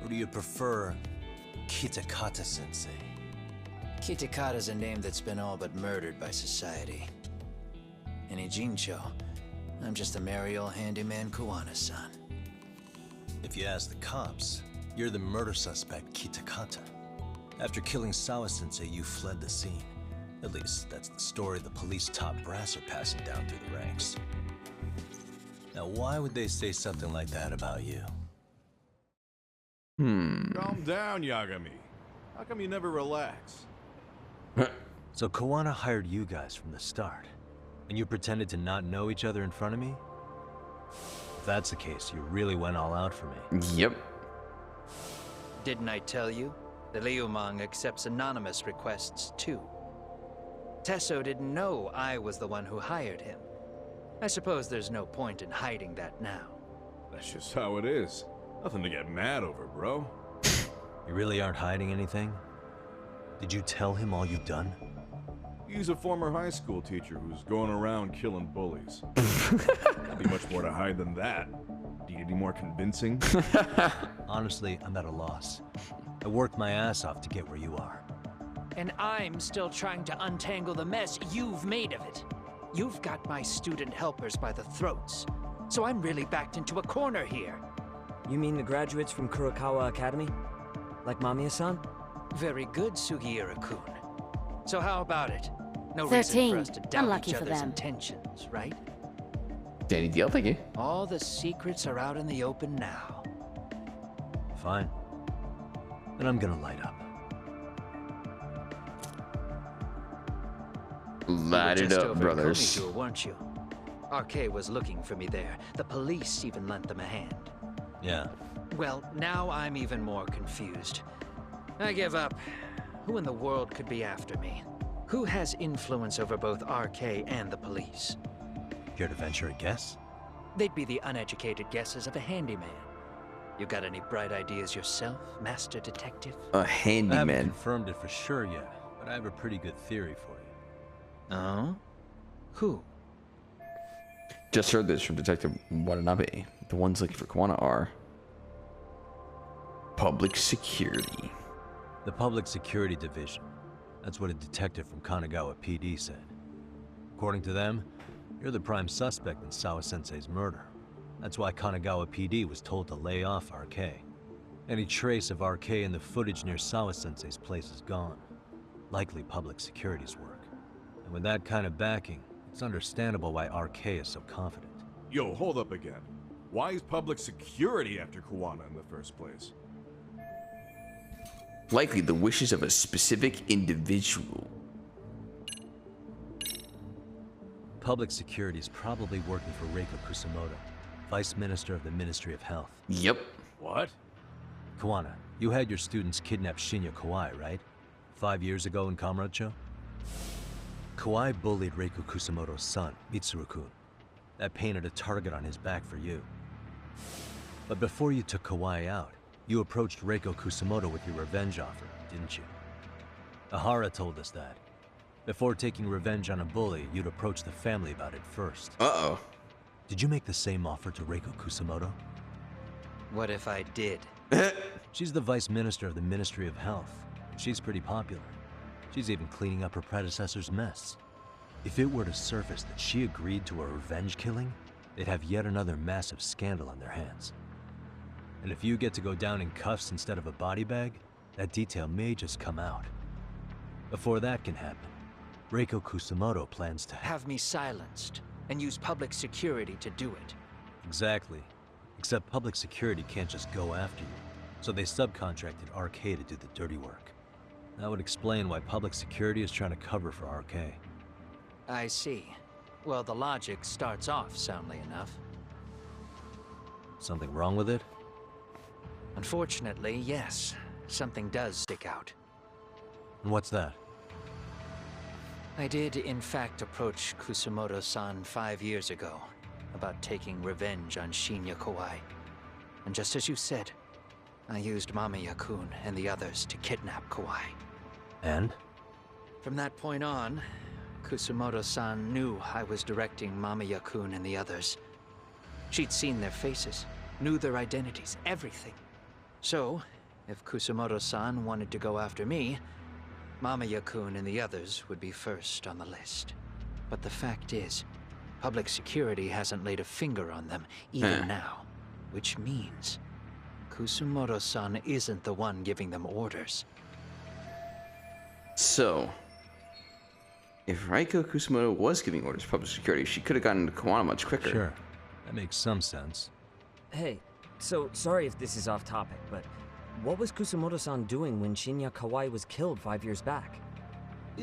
Or do you prefer Kitakata-sensei? Kitakata's a name that's been all but murdered by society. In Ijincho, I'm just a merry old handyman Kuwana-san. If you ask the cops, you're the murder suspect Kitakata. After killing Sawa-sensei, you fled the scene. At least, that's the story the police top brass are passing down through the ranks. Now, why would they say something like that about you? Calm down, Yagami. How come you never relax? So Kuwana hired you guys from the start, and you pretended to not know each other in front of me? If that's the case, you really went all out for me. Yep. Didn't I tell you? The Liumang accepts anonymous requests too. Tesso didn't know I was the one who hired him. I suppose there's no point in hiding that now. That's just how it is. Nothing to get mad over, bro. You really aren't hiding anything? Did you tell him all you've done? He's a former high school teacher who's going around killing bullies. Can't be much more to hide than that. Do you need any more convincing? Honestly, I'm at a loss. I worked my ass off to get where you are. And I'm still trying to untangle the mess you've made of it. You've got my student helpers by the throats, so I'm really backed into a corner here. You mean the graduates from Kurokawa Academy? Like Mamiya-san? Very good, Sugiura-kun. So how about it? No 13. reason for us to doubt Unlucky each for other's them. intentions, right? Danny deal, thank you. All the secrets are out in the open now. Fine. Then I'm gonna light up. Light it Just up, over at brothers. Comey, weren't you? RK was looking for me there. The police even lent them a hand. Yeah. Well, now I'm even more confused. I give up. Who in the world could be after me? Who has influence over both RK and the police? Care to venture a guess? They'd be the uneducated guesses of a handyman. You got any bright ideas yourself, Master Detective? A I haven't handyman. confirmed it for sure yet, but I have a pretty good theory for you. Oh? Who? Just heard this from Detective Watanabe. The ones looking for Kuwana are public security. The Public Security Division. That's what a detective from Kanagawa PD said. According to them, you're the prime suspect in Sawa-sensei's murder. That's why Kanagawa PD was told to lay off RK. Any trace of RK in the footage near Sawa-sensei's place is gone. Likely public security's work. And with that kind of backing, it's understandable why RK is so confident. Yo, hold up again. Why is public security after Kuwana in the first place? Likely the wishes of a specific individual. Public security is probably working for Reiko Kusumoto, Vice Minister of the Ministry of Health. Yep. What? Kuwana, you had your students kidnap Shinya Kawai, right? 5 years ago in Kamurocho? Kawai bullied Reiko Kusumoto's son, Mitsuru-kun. That painted a target on his back for you. But before you took Kawai out, you approached Reiko Kusumoto with your revenge offer, didn't you? Ahara told us that. Before taking revenge on a bully, you'd approach the family about it first. Uh-oh. Did you make the same offer to Reiko Kusumoto? What if I did? She's the vice minister of the Ministry of Health. She's pretty popular. She's even cleaning up her predecessor's mess. If it were to surface that she agreed to a revenge killing, they'd have yet another massive scandal on their hands. And if you get to go down in cuffs instead of a body bag, that detail may just come out. Before that can happen, Reiko Kusumoto plans to have me silenced and use public security to do it. Exactly. Except public security can't just go after you, so they subcontracted RK to do the dirty work. That would explain why public security is trying to cover for RK. I see. Well, the logic starts off soundly enough. Something wrong with it? Unfortunately, yes. Something does stick out. And what's that? I did, in fact, approach Kusumoto-san 5 years ago about taking revenge on Shinya Kawai. And just as you said, I used Mamiya-kun and the others to kidnap Kawai. And? From that point on, Kusumoto-san knew I was directing Mamiya-kun and the others. She'd seen their faces, knew their identities, everything. So, if Kusumoto-san wanted to go after me, Mamiya-kun and the others would be first on the list. But the fact is, public security hasn't laid a finger on them, even now. Which means, Kusumoto-san isn't the one giving them orders. So, if Reiko Kusumoto was giving orders to public security, she could have gotten to Kuwana much quicker. Sure, that makes some sense. Hey, so sorry if this is off topic, but what was Kusumoto-san doing when Shinya Kawai was killed 5 years back?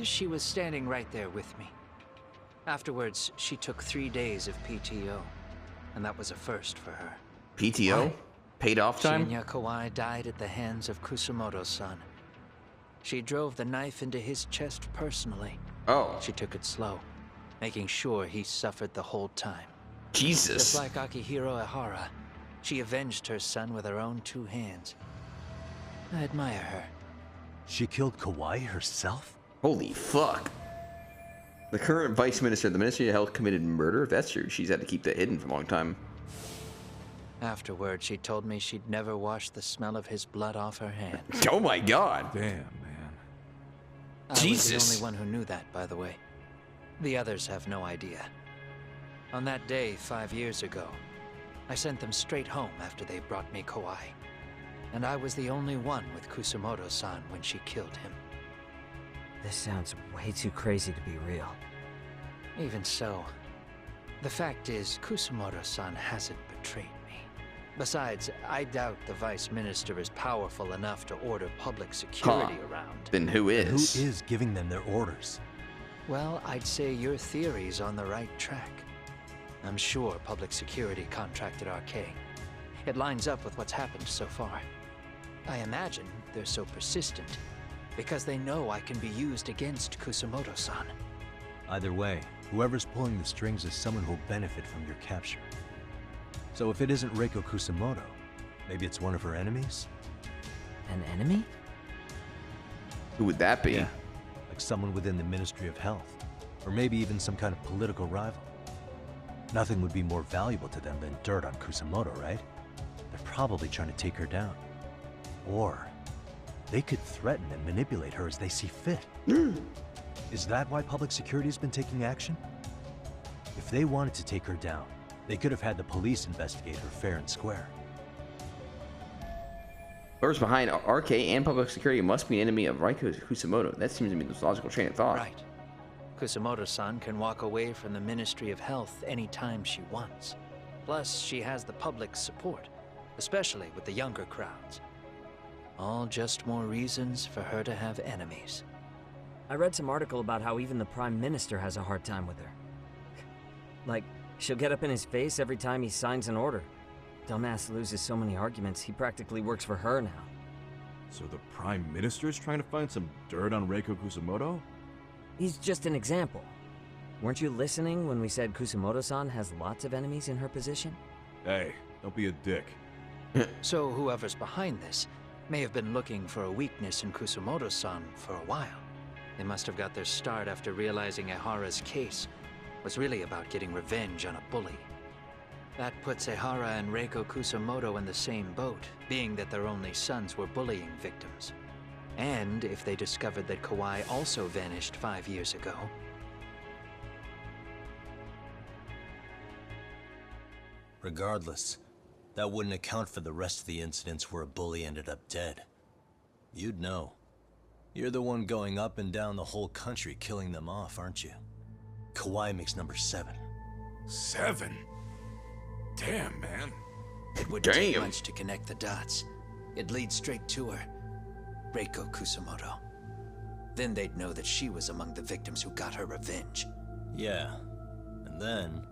She was standing right there with me. Afterwards, she took 3 days of PTO, and that was a first for her. PTO? Paid off time? Shinya Kawai died at the hands of Kusumoto-san. She drove the knife into his chest personally. Oh. She took it slow, making sure he suffered the whole time. Jesus. Just like Akihiro Ehara, she avenged her son with her own 2 hands. I admire her. She killed Kawai herself? Holy fuck. The current vice minister of the Ministry of Health committed murder? If that's true, she's had to keep that hidden for a long time. Afterward, she told me she'd never wash the smell of his blood off her hands. Oh my god. Damn, man. Jesus. I was the only one who knew that, by the way. The others have no idea. On that day 5 years ago, I sent them straight home after they brought me Kawai. And I was the only one with Kusumoto-san when she killed him. This sounds way too crazy to be real. Even so, the fact is, Kusumoto-san hasn't betrayed me. Besides, I doubt the Vice Minister is powerful enough to order public security around. Then who is? Who is giving them their orders? Well, I'd say your theory's on the right track. I'm sure public security contracted RK. It lines up with what's happened so far. I imagine they're so persistent because they know I can be used against Kusumoto-san. Either way, whoever's pulling the strings is someone who'll benefit from your capture. So if it isn't Reiko Kusumoto, maybe it's one of her enemies? An enemy? Who would that be? Yeah, like someone within the Ministry of Health, or maybe even some kind of political rival. Nothing would be more valuable to them than dirt on Kusumoto, right? They're probably trying to take her down. Or they could threaten and manipulate her as they see fit. Is that why public security has been taking action? If they wanted to take her down, they could have had the police investigate her fair and square. Whoever's behind RK and public security must be an enemy of Reiko Kusumoto. That seems to be the logical train of thought. Right. Kusumoto-san can walk away from the Ministry of Health anytime she wants. Plus, she has the public's support, especially with the younger crowds. All just more reasons for her to have enemies. I read some article about how even the Prime Minister has a hard time with her. Like, she'll get up in his face every time he signs an order. Dumbass loses so many arguments, he practically works for her now. So the Prime Minister is trying to find some dirt on Reiko Kusumoto? He's just an example. Weren't you listening when we said Kusumoto-san has lots of enemies in her position? Hey, don't be a dick. So whoever's behind this may have been looking for a weakness in Kusumoto-san for a while. They must have got their start after realizing Ehara's case was really about getting revenge on a bully. That puts Ehara and Reiko Kusumoto in the same boat, being that their only sons were bullying victims. And if they discovered that Kawai also vanished 5 years ago. Regardless, that wouldn't account for the rest of the incidents where a bully ended up dead. You'd know. You're the one going up and down the whole country killing them off, aren't you? Kawai makes number 7. 7? Damn, man. It wouldn't take much to connect the dots. It'd lead straight to her. Reiko Kusumoto. Then they'd know that she was among the victims who got her revenge. Yeah. And then,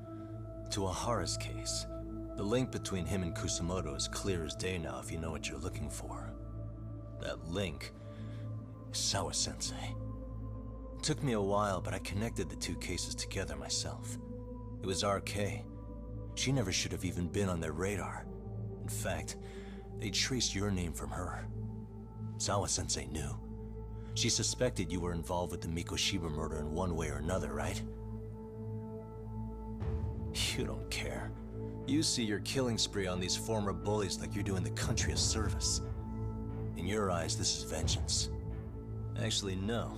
to Ehara's case. The link between him and Kusumoto is clear as day now if you know what you're looking for. That link is Sawa-sensei. It took me a while, but I connected the two cases together myself. It was RK. She never should have even been on their radar. In fact, they traced your name from her. Sawa-sensei knew. She suspected you were involved with the Mikoshiba murder in one way or another, right? You don't care. You see your killing spree on these former bullies like you're doing the country a service. In your eyes, this is vengeance. Actually, no.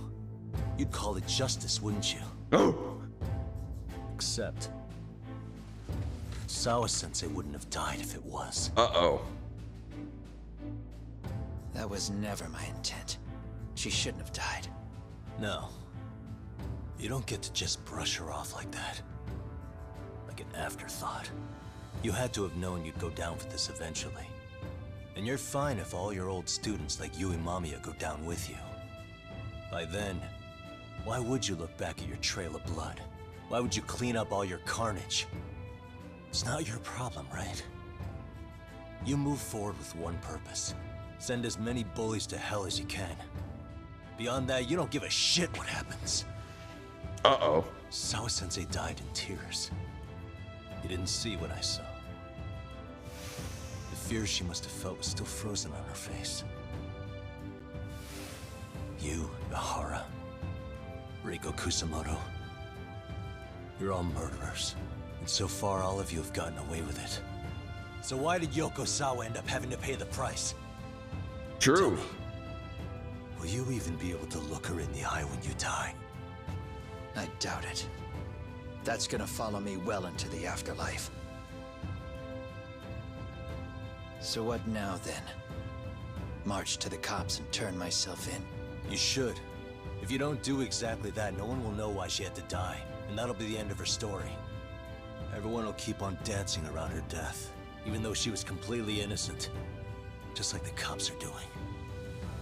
You'd call it justice, wouldn't you? Oh! Except... Sawa-sensei wouldn't have died if it was. Uh-oh. That was never my intent. She shouldn't have died. No. You don't get to just brush her off like that. Like an afterthought. You had to have known you'd go down for this eventually. And you're fine if all your old students like Yui Mamiya go down with you. By then, why would you look back at your trail of blood? Why would you clean up all your carnage? It's not your problem, right? You move forward with one purpose. Send as many bullies to hell as you can. Beyond that, you don't give a shit what happens. Uh-oh. Sawa-sensei died in tears. You didn't see what I saw. The fear she must have felt was still frozen on her face. You, Ehara, Reiko Kusumoto, you're all murderers. And so far, all of you have gotten away with it. So why did Yoko Sawa end up having to pay the price? True. Tell me, will you even be able to look her in the eye when you die? I doubt it. That's gonna follow me well into the afterlife. So what now, then? March to the cops and turn myself in? You should. If you don't do exactly that, no one will know why she had to die, and that'll be the end of her story. Everyone will keep on dancing around her death, even though she was completely innocent. Just like the cops are doing.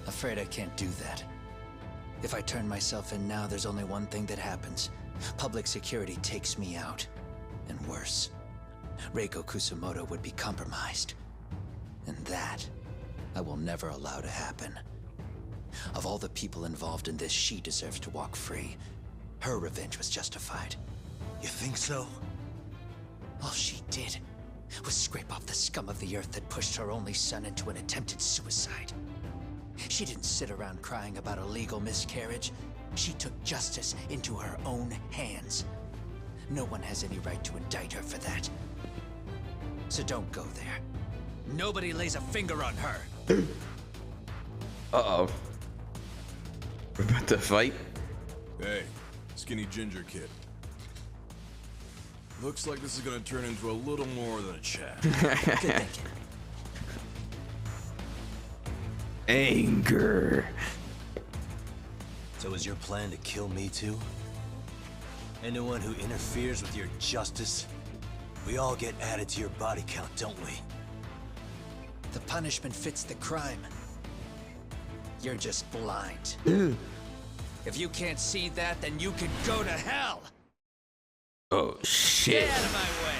Afraid I can't do that. If I turn myself in now, there's only one thing that happens. Public security takes me out. And worse, Reiko Kusumoto would be compromised. And that, I will never allow to happen. Of all the people involved in this, she deserves to walk free. Her revenge was justified. You think so? All she did was scrape off the scum of the earth that pushed her only son into an attempted suicide. She didn't sit around crying about a legal miscarriage. She took justice into her own hands. No one has any right to indict her for that. So don't go there. Nobody lays a finger on her. Uh-oh. We're about to fight? Hey, skinny ginger kid. Looks like this is gonna turn into a little more than a chat. Good thinking. Anger. So is your plan to kill me too? Anyone who interferes with your justice, we all get added to your body count, don't we? The punishment fits the crime. You're just blind. If you can't see that, then you can go to hell! Oh, shit. Get out of my way!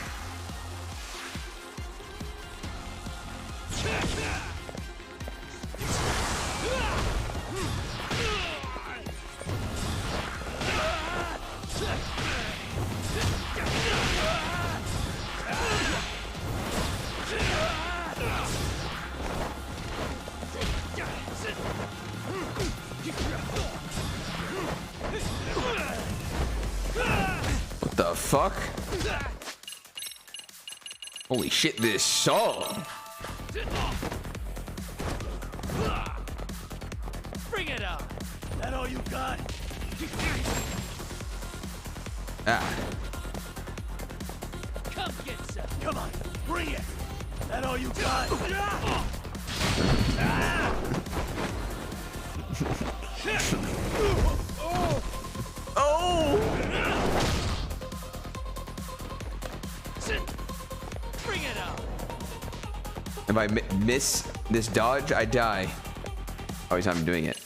the fuck? Holy shit, this song. Bring it out. That all you got? Ah. Come get some. Come on, bring it. That all you got? Oh! Bring it out. If I miss this dodge, I die. Oh, he's not doing it.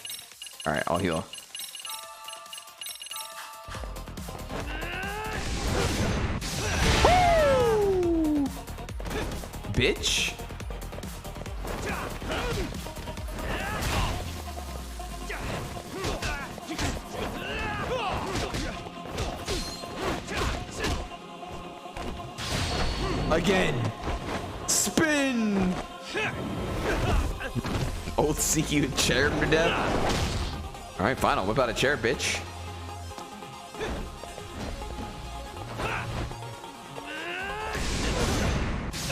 All right, I'll heal. Woo! Bitch. Again. Spin. Old CQ chair him to death. All right, fine. I'll whip out a chair, bitch.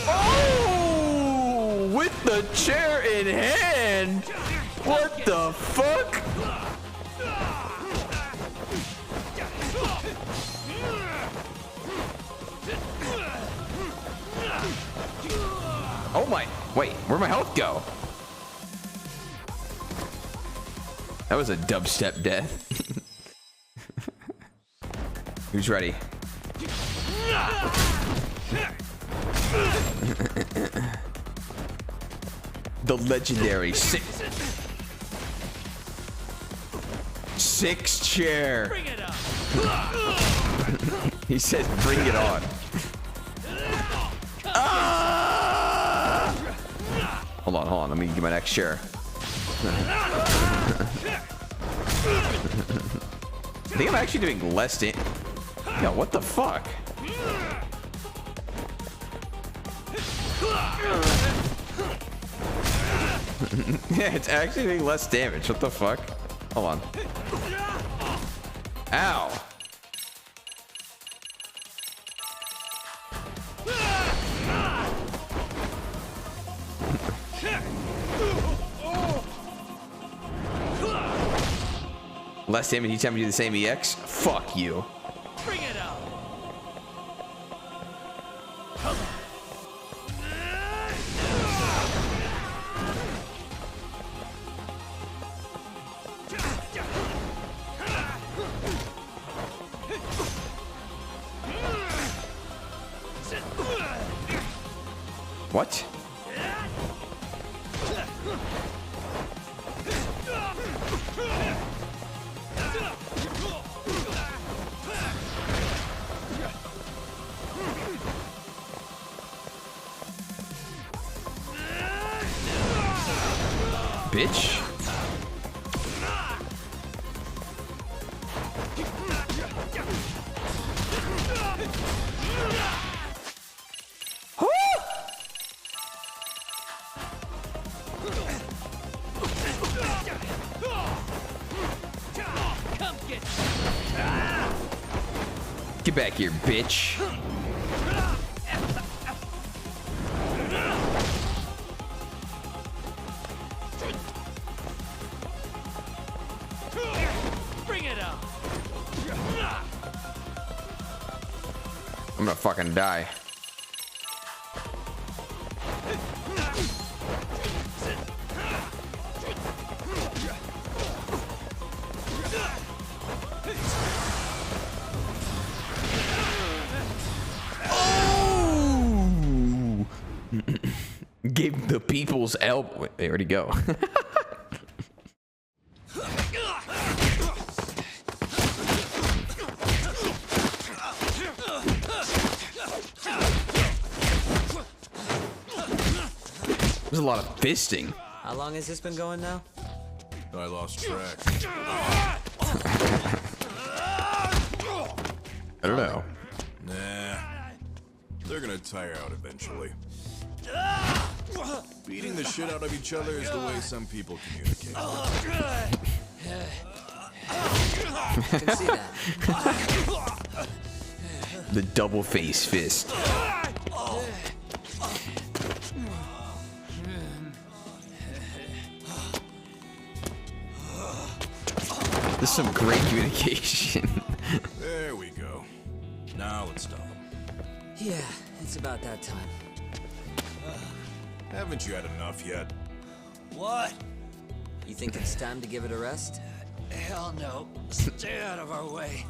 Oh, with the chair in hand. What the fuck? Oh my, wait, where'd my health go? That was a dubstep death. Who's ready? The legendary six chair. Bring it up. He says bring it on. Hold on, let me get my next chair. I think I'm actually doing less damage. Yo, what the fuck? Yeah, it's actually doing less damage. What the fuck? Hold on. Ow. Less damage each time you do the same EX? Fuck you. Bring it out. What? Bitch. Get back here, bitch. Bring it out. I'm gonna fucking die. Oh! Gave the people's elbow. Wait, where'd he go? There's a lot of fisting. How long has this been going now? I lost track. I don't know. Nah. They're gonna tire out eventually. Beating the shit out of each other is the way some people communicate. I can see that. The double face fist. This is some great communication. There we go. Now let's stop him. Yeah, it's about that time. Haven't you had enough yet? What? You think it's time to give it a rest? Hell no. Stay out of our way.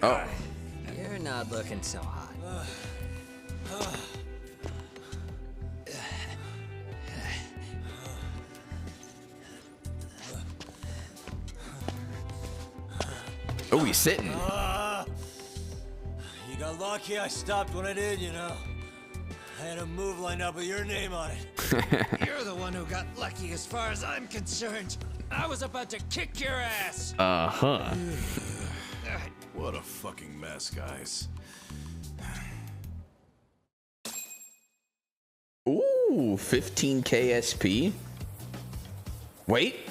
Oh. You're not looking so hot. Oh, he's sitting. You got lucky I stopped when I did, you know. I had a move lined up with your name on it. You're the one who got lucky as far as I'm concerned. I was about to kick your ass. Uh-huh. What a fucking mess, guys. Ooh, 15K SP. Wait.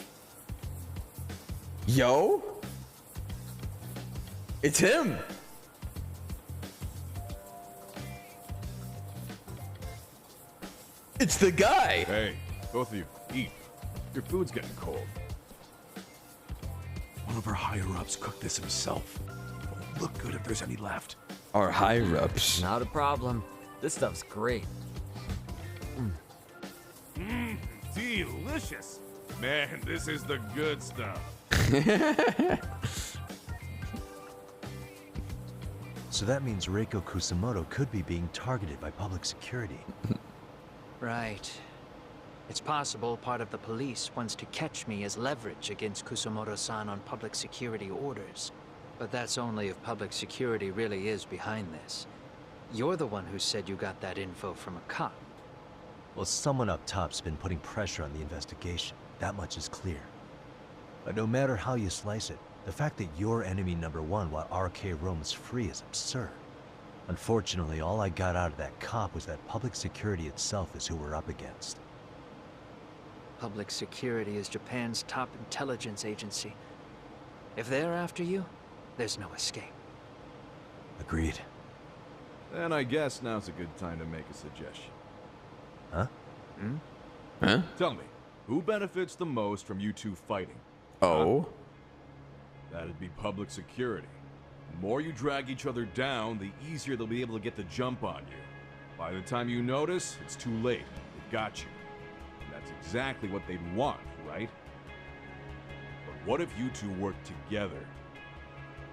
Yo. It's him. It's the guy. Hey, both of you, eat. Your food's getting cold. One of our higher-ups cooked this himself. Won't look good if there's any left. Our higher-ups. Not a problem. This stuff's great. Delicious. Man, this is the good stuff. So that means Reiko Kusumoto could be being targeted by public security. Right. It's possible part of the police wants to catch me as leverage against Kusumoto-san on public security orders. But that's only if public security really is behind this. You're the one who said you got that info from a cop. Well, someone up top's been putting pressure on the investigation. That much is clear. But no matter how you slice it, the fact that you're enemy number one while RK roams free is absurd. Unfortunately, all I got out of that cop was that public security itself is who we're up against. Public security is Japan's top intelligence agency. If they're after you, there's no escape. Agreed. Then I guess now's a good time to make a suggestion. Huh? Huh? Tell me, who benefits the most from you two fighting? Oh. Huh? That'd be public security. The more you drag each other down, the easier they'll be able to get the jump on you. By the time you notice, it's too late. They've got you. And that's exactly what they'd want, right? But what if you two work together?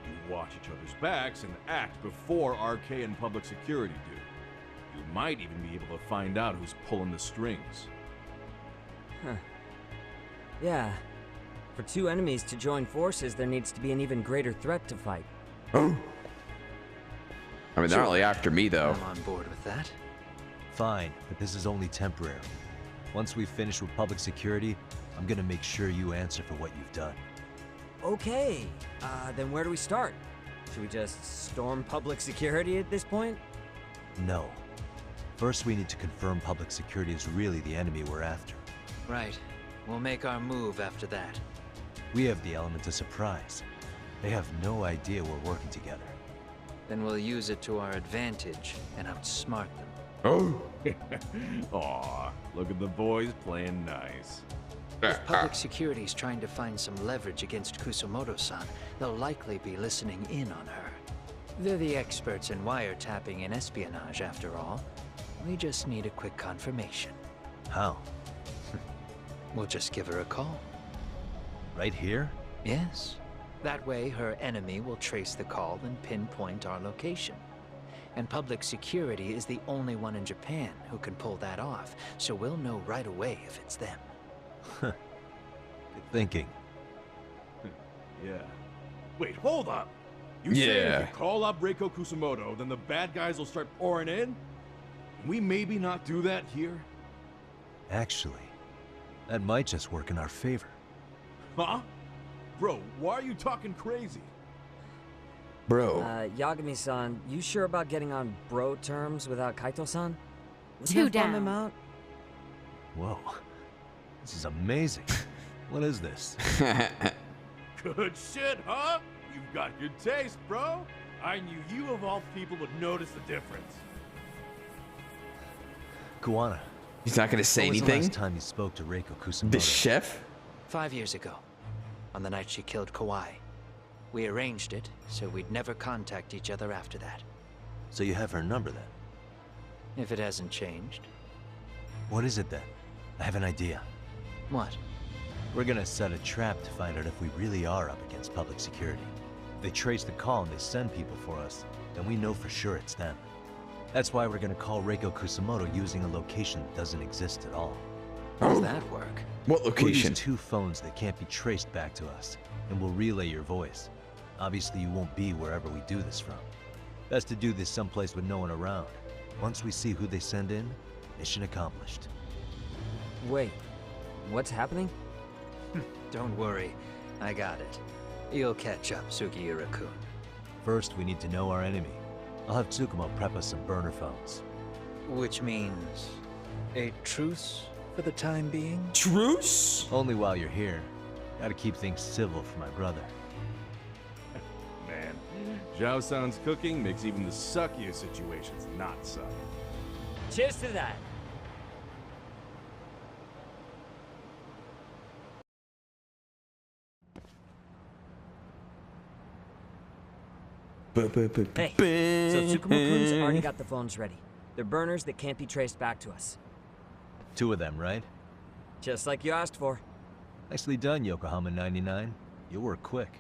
You watch each other's backs and act before RK and public security do. You might even be able to find out who's pulling the strings. Huh. Yeah. For two enemies to join forces, there needs to be an even greater threat to fight. Oh. I mean, they're not really after me, though. I'm on board with that. Fine, but this is only temporary. Once we finish with public security, I'm gonna make sure you answer for what you've done. Okay. Then where do we start? Should we just storm public security at this point? No. First, we need to confirm public security is really the enemy we're after. Right. We'll make our move after that. We have the element of surprise. They have no idea we're working together. Then we'll use it to our advantage and outsmart them. Oh. Aw, look at the boys playing nice. If public security's trying to find some leverage against Kusumoto-san, they'll likely be listening in on her. They're the experts in wiretapping and espionage, after all. We just need a quick confirmation. How? We'll just give her a call. Right here? Yes. That way, her enemy will trace the call and pinpoint our location. And public security is the only one in Japan who can pull that off, so we'll know right away if it's them. Good thinking. Yeah. Wait, hold up! You say if you call up Reiko Kusumoto, then the bad guys will start pouring in? Can we maybe not do that here? Actually, that might just work in our favor. Huh? Bro, why are you talking crazy? Bro. Yagami-san, you sure about getting on bro terms without Kaito-san? Two Him down. out? Whoa. This is amazing. What is this? Good shit, huh? You've got good taste, bro. I knew you of all people would notice the difference. Kuwana. He's not gonna say when was anything? the last time you spoke to Reiko Kusumoto? The chef? 5 years ago, on the night she killed Kauai. We arranged it so we'd never contact each other after that. So you have her number then? If it hasn't changed. What is it then? I have an idea. What? We're gonna set a trap to find out if we really are up against public security. If they trace the call and they send people for us, then we know for sure it's them. That's why we're gonna call Reiko Kusumoto using a location that doesn't exist at all. How does that work? What We'll location? use 2 phones that can't be traced back to us, and we'll relay your voice. Obviously, you won't be wherever we do this from. Best to do this someplace with no one around. Once we see who they send in, mission accomplished. Wait, what's happening? Don't worry, I got it. You'll catch up, Sugiura-kun. First, we need to know our enemy. I'll have Tsukumo prep us some burner phones. Which means a truce for the time being? Truce? Only while you're here. Gotta keep things civil for my brother. Man, Zhao-san's cooking makes even the suckiest situations not suck. Cheers to that. Hey, so Tsukumo-kun's already got the phones ready. They're burners that can't be traced back to us. 2 of them, right? Just like you asked for. Nicely done, Yokohama 99. You work quick.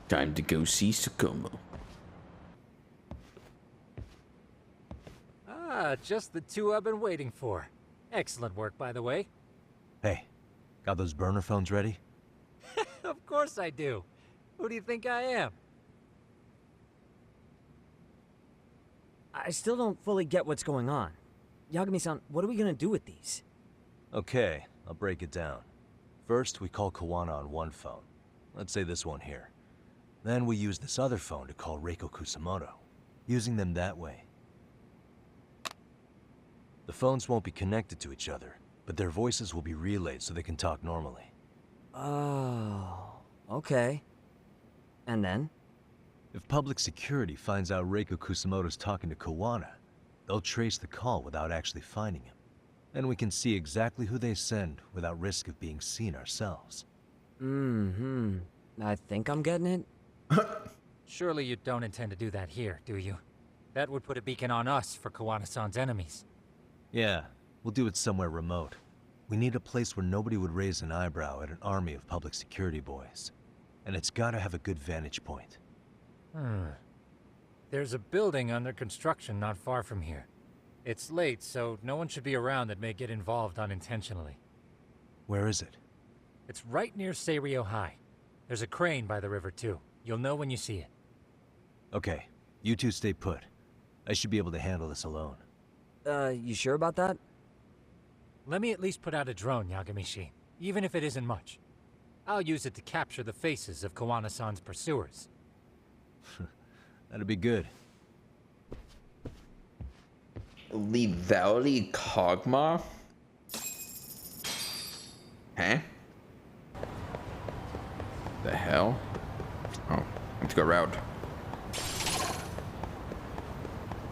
Time to go see Tsukumo. Ah, just the 2 I've been waiting for. Excellent work, by the way. Hey, got those burner phones ready? Of course I do. Who do you think I am? I still don't fully get what's going on. Yagami-san, what are we gonna do with these? Okay, I'll break it down. First, we call Kuwana on 1 phone. Let's say this one here. Then we use this other phone to call Reiko Kusumoto, using them that way. The phones won't be connected to each other, but their voices will be relayed so they can talk normally. Oh, okay. And then? If public security finds out Reiko Kusumoto's talking to Kuwana, they'll trace the call without actually finding him. Then we can see exactly who they send without risk of being seen ourselves. I think I'm getting it. Surely you don't intend to do that here, do you? That would put a beacon on us for Kuwana-san's enemies. Yeah, we'll do it somewhere remote. We need a place where nobody would raise an eyebrow at an army of public security boys. And it's gotta have a good vantage point. There's a building under construction not far from here. It's late, so no one should be around that may get involved unintentionally. Where is it? It's right near Seiryo High. There's a crane by the river, too. You'll know when you see it. Okay, you 2 stay put. I should be able to handle this alone. You sure about that? Let me at least put out a drone, Yagamishi, even if it isn't much. I'll use it to capture the faces of Kuwana-san's pursuers. That'd be good. Lethality Kog'Maw? Huh? The hell? Oh, let's go around.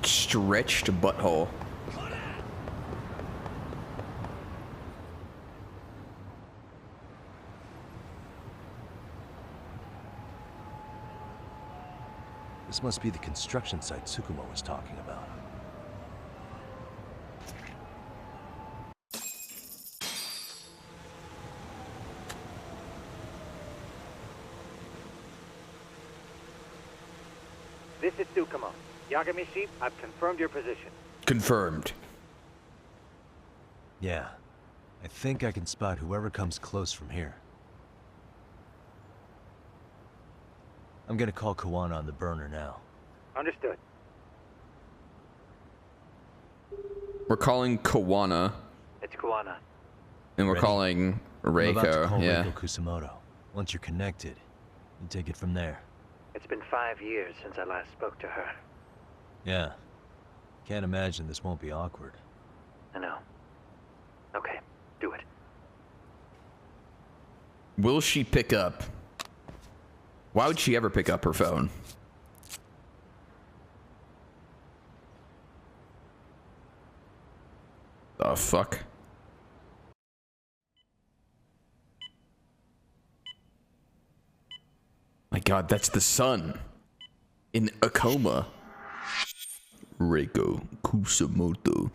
Stretched butthole. This must be the construction site Tsukumo was talking about. This is Tsukumo. Yagamishi, I've confirmed your position. Confirmed. Yeah, I think I can spot whoever comes close from here. I'm gonna call Kuwana on the burner now. Understood. We're calling Kuwana. It's Kuwana. And we're Ready? calling I'm about to Reiko. call Yeah. Reiko Kusumoto. Once you're connected, you take it from there. It's been 5 years since I last spoke to her. Yeah. Can't imagine this won't be awkward. I know. Okay, do it. Will she pick up? Why would she ever pick up her phone? The fuck? My god, that's the sun. In a coma. Reiko Kusumoto.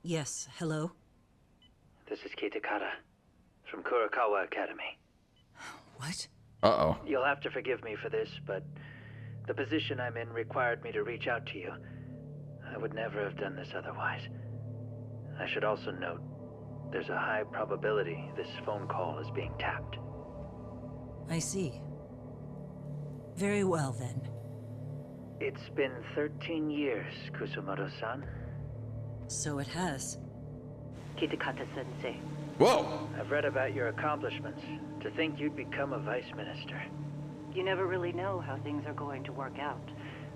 Yes, hello? This is Kitakata from Kurakawa Academy. What? Uh-oh. You'll have to forgive me for this, but the position I'm in required me to reach out to you. I would never have done this otherwise. I should also note, there's a high probability this phone call is being tapped. I see. Very well, then. It's been 13 years, Kusumoto-san. So it has. Kitakata-sensei. Whoa! I've read about your accomplishments. To think you'd become a vice minister. You never really know how things are going to work out.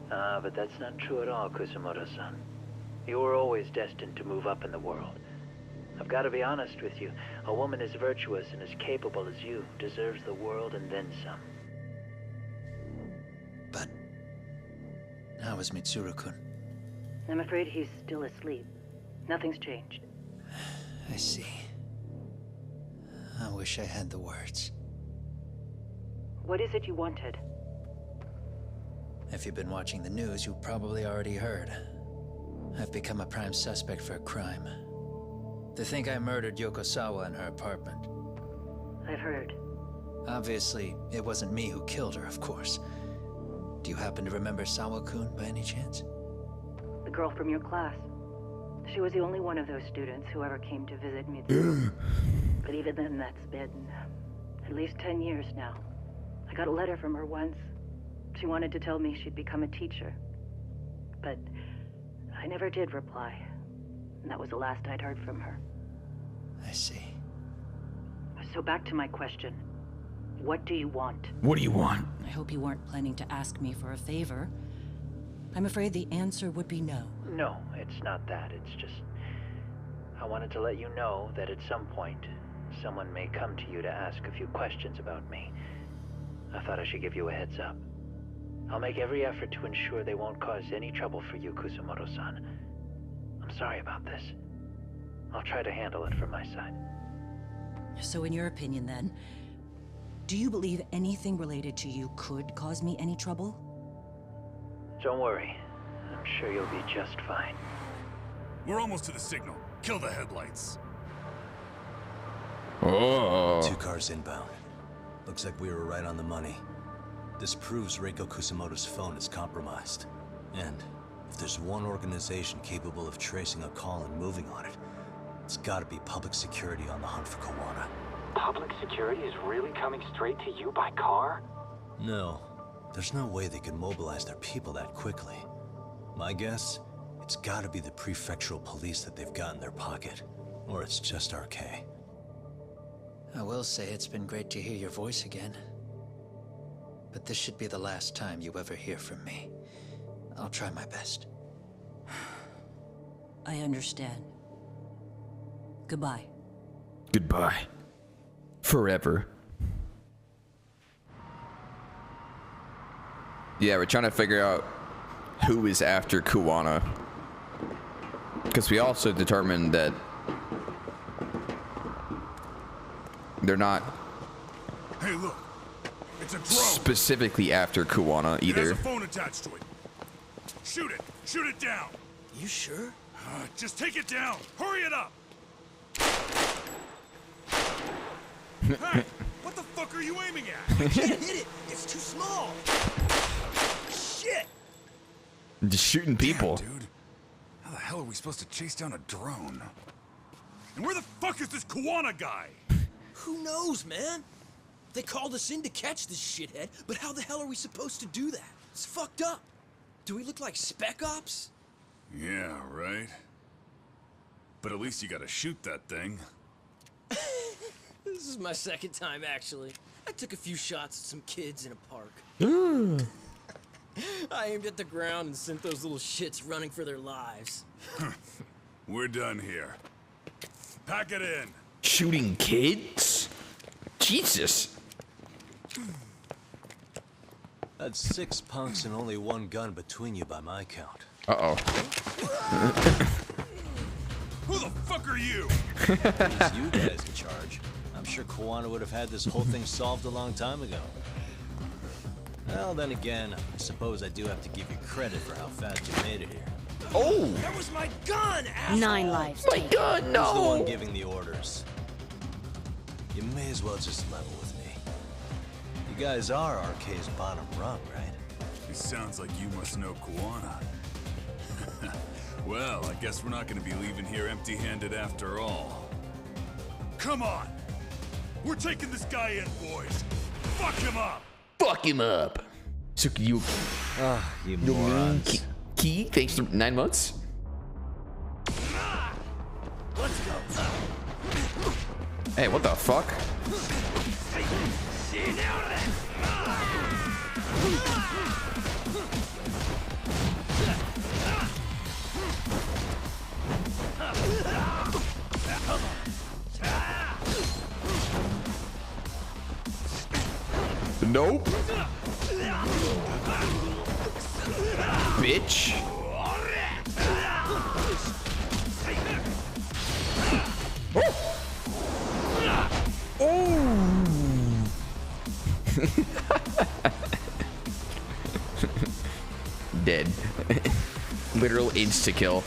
But that's not true at all, Kusumoto-san. You were always destined to move up in the world. I've got to be honest with you. A woman as virtuous and as capable as you deserves the world and then some. But how is Mitsuru-kun? I'm afraid he's still asleep. Nothing's changed. I see. I wish I had the words. What is it you wanted? If you've been watching the news, you've probably already heard. I've become a prime suspect for a crime. They think I murdered Yokosawa in her apartment. I've heard. Obviously, it wasn't me who killed her, of course. Do you happen to remember Sawa-kun by any chance? The girl from your class. She was the only one of those students who ever came to visit me. But even then, that's been at least 10 years now. I got a letter from her once. She wanted to tell me she'd become a teacher. But I never did reply. And that was the last I'd heard from her. I see. So back to my question. What do you want? What do you want? I hope you weren't planning to ask me for a favor. I'm afraid the answer would be no. No, it's not that. It's just... I wanted to let you know that at some point, someone may come to you to ask a few questions about me. I thought I should give you a heads up. I'll make every effort to ensure they won't cause any trouble for you, Kusumoto-san. I'm sorry about this. I'll try to handle it from my side. So in your opinion, then, do you believe anything related to you could cause me any trouble? Don't worry. I'm sure you'll be just fine. We're almost to the signal. Kill the headlights. Oh. 2 cars inbound. Looks like we were right on the money. This proves Reiko Kusumoto's phone is compromised. And if there's one organization capable of tracing a call and moving on it, it's gotta be public security on the hunt for Kuwana. Public security is really coming straight to you by car? No. There's no way they could mobilize their people that quickly. My guess, it's gotta be the prefectural police that they've got in their pocket. Or it's just RK. I will say it's been great to hear your voice again. But this should be the last time you ever hear from me. I'll try my best. I understand. Goodbye. Goodbye. Forever. Yeah, we're trying to figure out who is after Kuwana. Because we also determined that they're not Hey, look. It's a drone. specifically after Kuwana It has either. a phone attached to it. Shoot it. Shoot it down. You sure? Just take it down. Hurry it up. Hey, what the fuck are you aiming at? I can't hit it. It's too small. Shit. Just shooting people. Damn, dude. How the hell are we supposed to chase down a drone? And where the fuck is this Kuwana guy? Who knows, man? They called us in to catch this shithead, but how the hell are we supposed to do that? It's fucked up. Do we look like spec ops? Yeah, right. But at least you gotta shoot that thing. This is my second time, actually. I took a few shots at some kids in a park. I aimed at the ground and sent those little shits running for their lives. We're done here. Pack it in. Shooting kids? Jesus. That's 6 punks and only 1 gun between you by my count. Uh-oh. Who the fuck are you? It's you guys in charge. I'm sure Kuwana would have had this whole thing solved a long time ago. Well, then again, I suppose I do have to give you credit for how fast you made it here. Oh! That was my gun, asshole! 9 lives. My gun, no! Who's the one giving the orders? You may as well just level with me. You guys are RK's bottom rung, right? It sounds like you must know Kuwana. Well, I guess we're not gonna be leaving here empty-handed after all. Come on! We're taking this guy in, boys! Fuck him up! Fuck him up! So you... You morons. Key, thanks for 9 months? Let's go. Hey, what the fuck? Nope. Bitch. Oh. Dead. Literal insta-kill.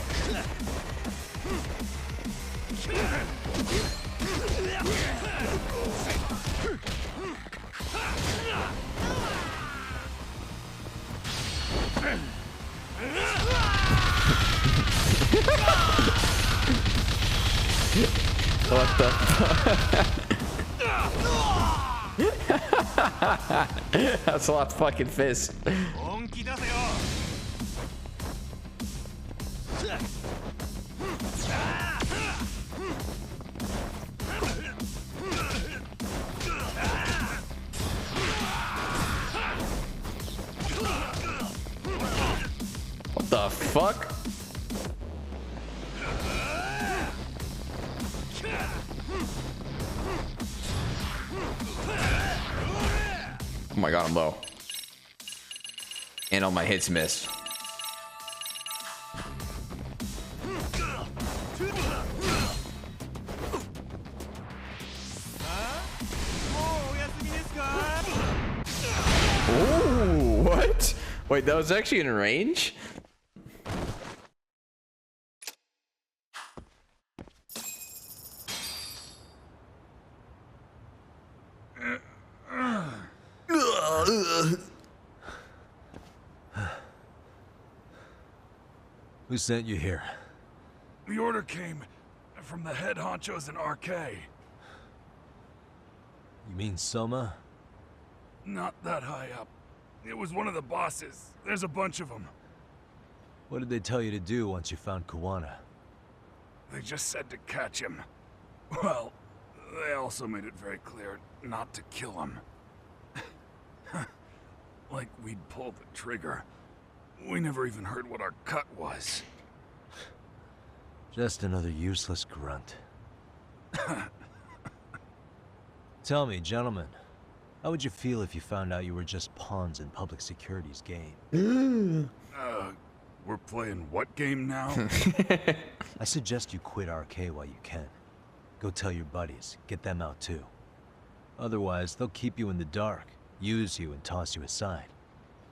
What the fuck? That's a lot of fucking fist. What the fuck? Oh my god, I'm low. And all my hits missed. Oh, what? Wait, that was actually in range? Who sent you here? The order came from the head honchos in RK. You mean Soma? Not that high up. It was one of the bosses. There's a bunch of them. What did they tell you to do once you found Kuwana? They just said to catch him. Well, they also made it very clear not to kill him. Like we'd pull the trigger. We never even heard what our cut was. Just another useless grunt. Tell me, gentlemen, how would you feel if you found out you were just pawns in public security's game? We're playing what game now? I suggest you quit RK while you can. Go tell your buddies, get them out too. Otherwise, they'll keep you in the dark, use you and toss you aside.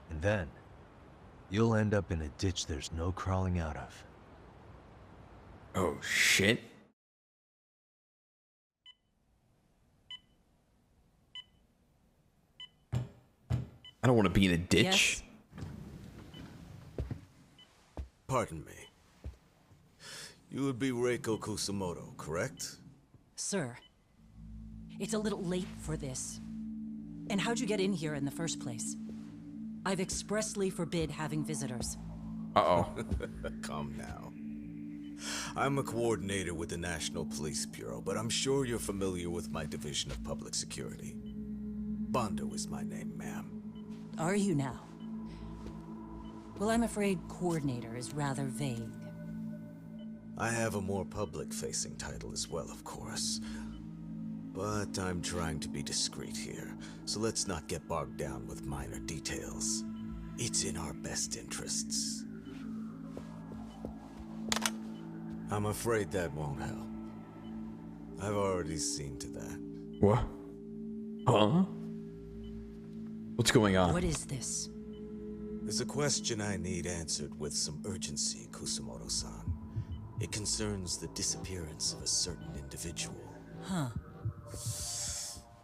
And then, you'll end up in a ditch there's no crawling out of. Oh, shit. I don't want to be in a ditch. Yes? Pardon me. You would be Reiko Kusumoto, correct? Sir, it's a little late for this. And how'd you get in here in the first place? I've expressly forbid having visitors. Uh-oh. Calm now. I'm a coordinator with the National Police Bureau, but I'm sure you're familiar with my Division of Public Security. Bondo is my name, ma'am. Are you now? Well, I'm afraid coordinator is rather vague. I have a more public-facing title as well, of course. But I'm trying to be discreet here, so let's not get bogged down with minor details. It's in our best interests. I'm afraid that won't help. I've already seen to that. What? Huh? What's going on? What is this? There's a question I need answered with some urgency, Kusumoto-san. It concerns the disappearance of a certain individual. Huh.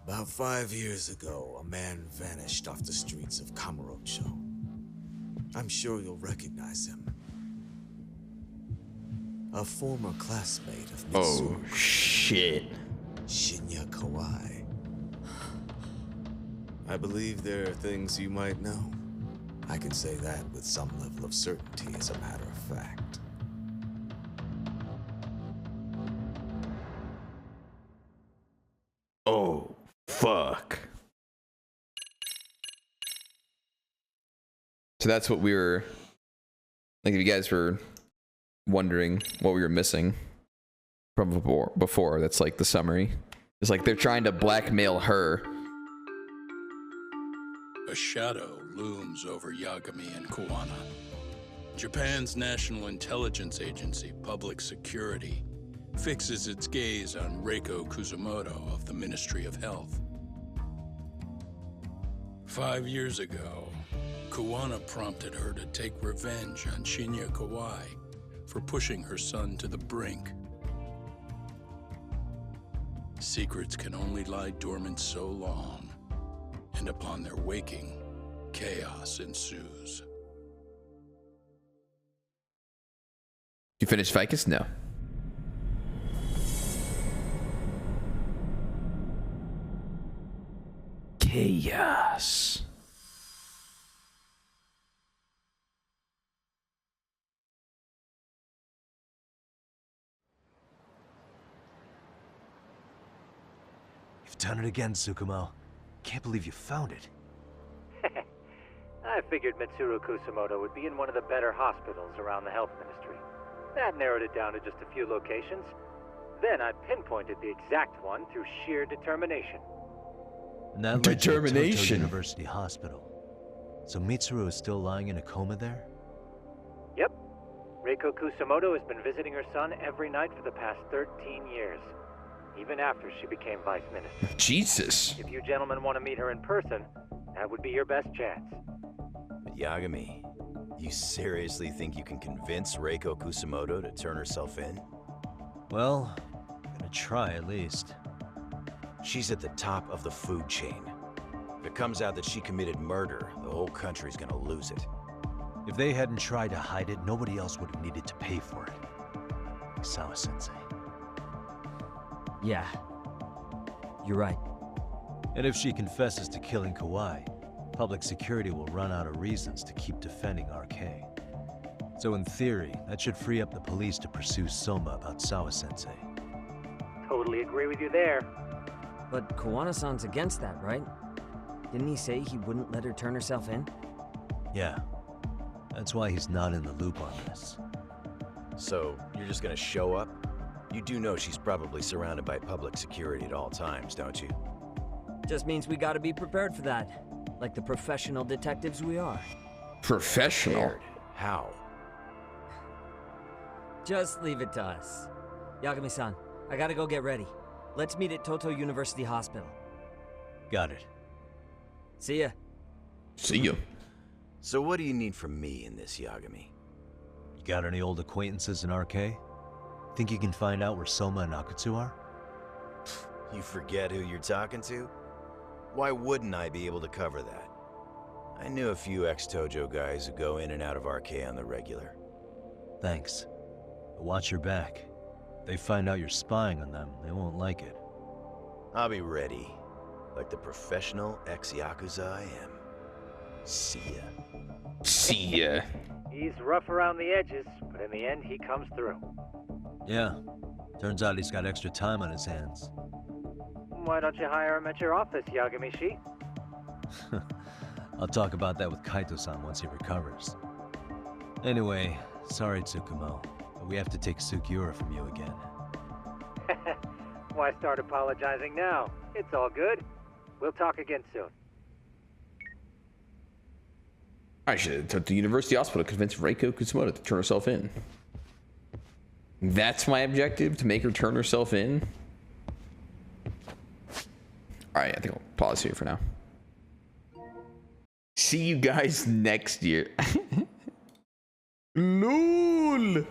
About 5 years ago, a man vanished off the streets of Kamurocho. I'm sure you'll recognize him. A former classmate of Mitsuru. Oh, shit. Shinya Kawai. I believe there are things you might know. I can say that with some level of certainty, as a matter of fact. Oh, fuck. So that's what we were... Like, if you guys were wondering what we were missing from before, that's like the summary. It's like they're trying to blackmail her. A shadow looms over Yagami and Kuwana. Japan's National Intelligence Agency, Public Security, fixes its gaze on Reiko Kusumoto of the Ministry of Health. 5 years ago, Kuwana prompted her to take revenge on Shinya Kawai for pushing her son to the brink. Secrets can only lie dormant so long, and upon their waking, chaos ensues. You finished Vicus? No. Chaos. You've done it again, Tsukumo. Can't believe you found it. I figured Mitsuru Kusumoto would be in one of the better hospitals around the health ministry. That narrowed it down to just a few locations. Then I pinpointed the exact one through sheer determination. And that led you to Toto University Hospital. So Mitsuru is still lying in a coma there? Yep. Reiko Kusumoto has been visiting her son every night for the past 13 years. Even after she became vice minister. Jesus. If you gentlemen want to meet her in person, that would be your best chance. But Yagami, you seriously think you can convince Reiko Kusumoto to turn herself in? Well, I'm gonna try at least. She's at the top of the food chain. If it comes out that she committed murder, the whole country's gonna lose it. If they hadn't tried to hide it, nobody else would have needed to pay for it. Sawa-sensei. Yeah. You're right. And if she confesses to killing Kawai, public security will run out of reasons to keep defending RK. So in theory, that should free up the police to pursue Soma about Sawa-sensei. Totally agree with you there. But Kuwana-san's against that, right? Didn't he say he wouldn't let her turn herself in? Yeah. That's why he's not in the loop on this. So, you're just gonna show up? You do know she's probably surrounded by public security at all times, don't you? Just means we gotta be prepared for that. Like the professional detectives we are. Professional? Prepared? How? Just leave it to us. Yagami-san, I gotta go get ready. Let's meet at Toto University Hospital. Got it. See ya. See ya. So what do you need from me in this, Yagami? You got any old acquaintances in RK? Think you can find out where Soma and Akutsu are? You forget who you're talking to? Why wouldn't I be able to cover that? I knew a few ex-Tojo guys who go in and out of RK on the regular. Thanks. But watch your back. If they find out you're spying on them, they won't like it. I'll be ready. Like the professional ex-Yakuza I am. See ya. See ya. He's rough around the edges, but in the end, he comes through. Yeah. Turns out he's got extra time on his hands. Why don't you hire him at your office, Yagami-shi? I'll talk about that with Kaito-san once he recovers. Anyway, sorry, Tsukumo, but we have to take Sukiura from you again. Why start apologizing now? It's all good. We'll talk again soon. I should have took the university hospital to convince Reiko Kusumoto to turn herself in. That's my objective, to make her turn herself in. Alright, I think I'll pause here for now. See you guys next year. LOL!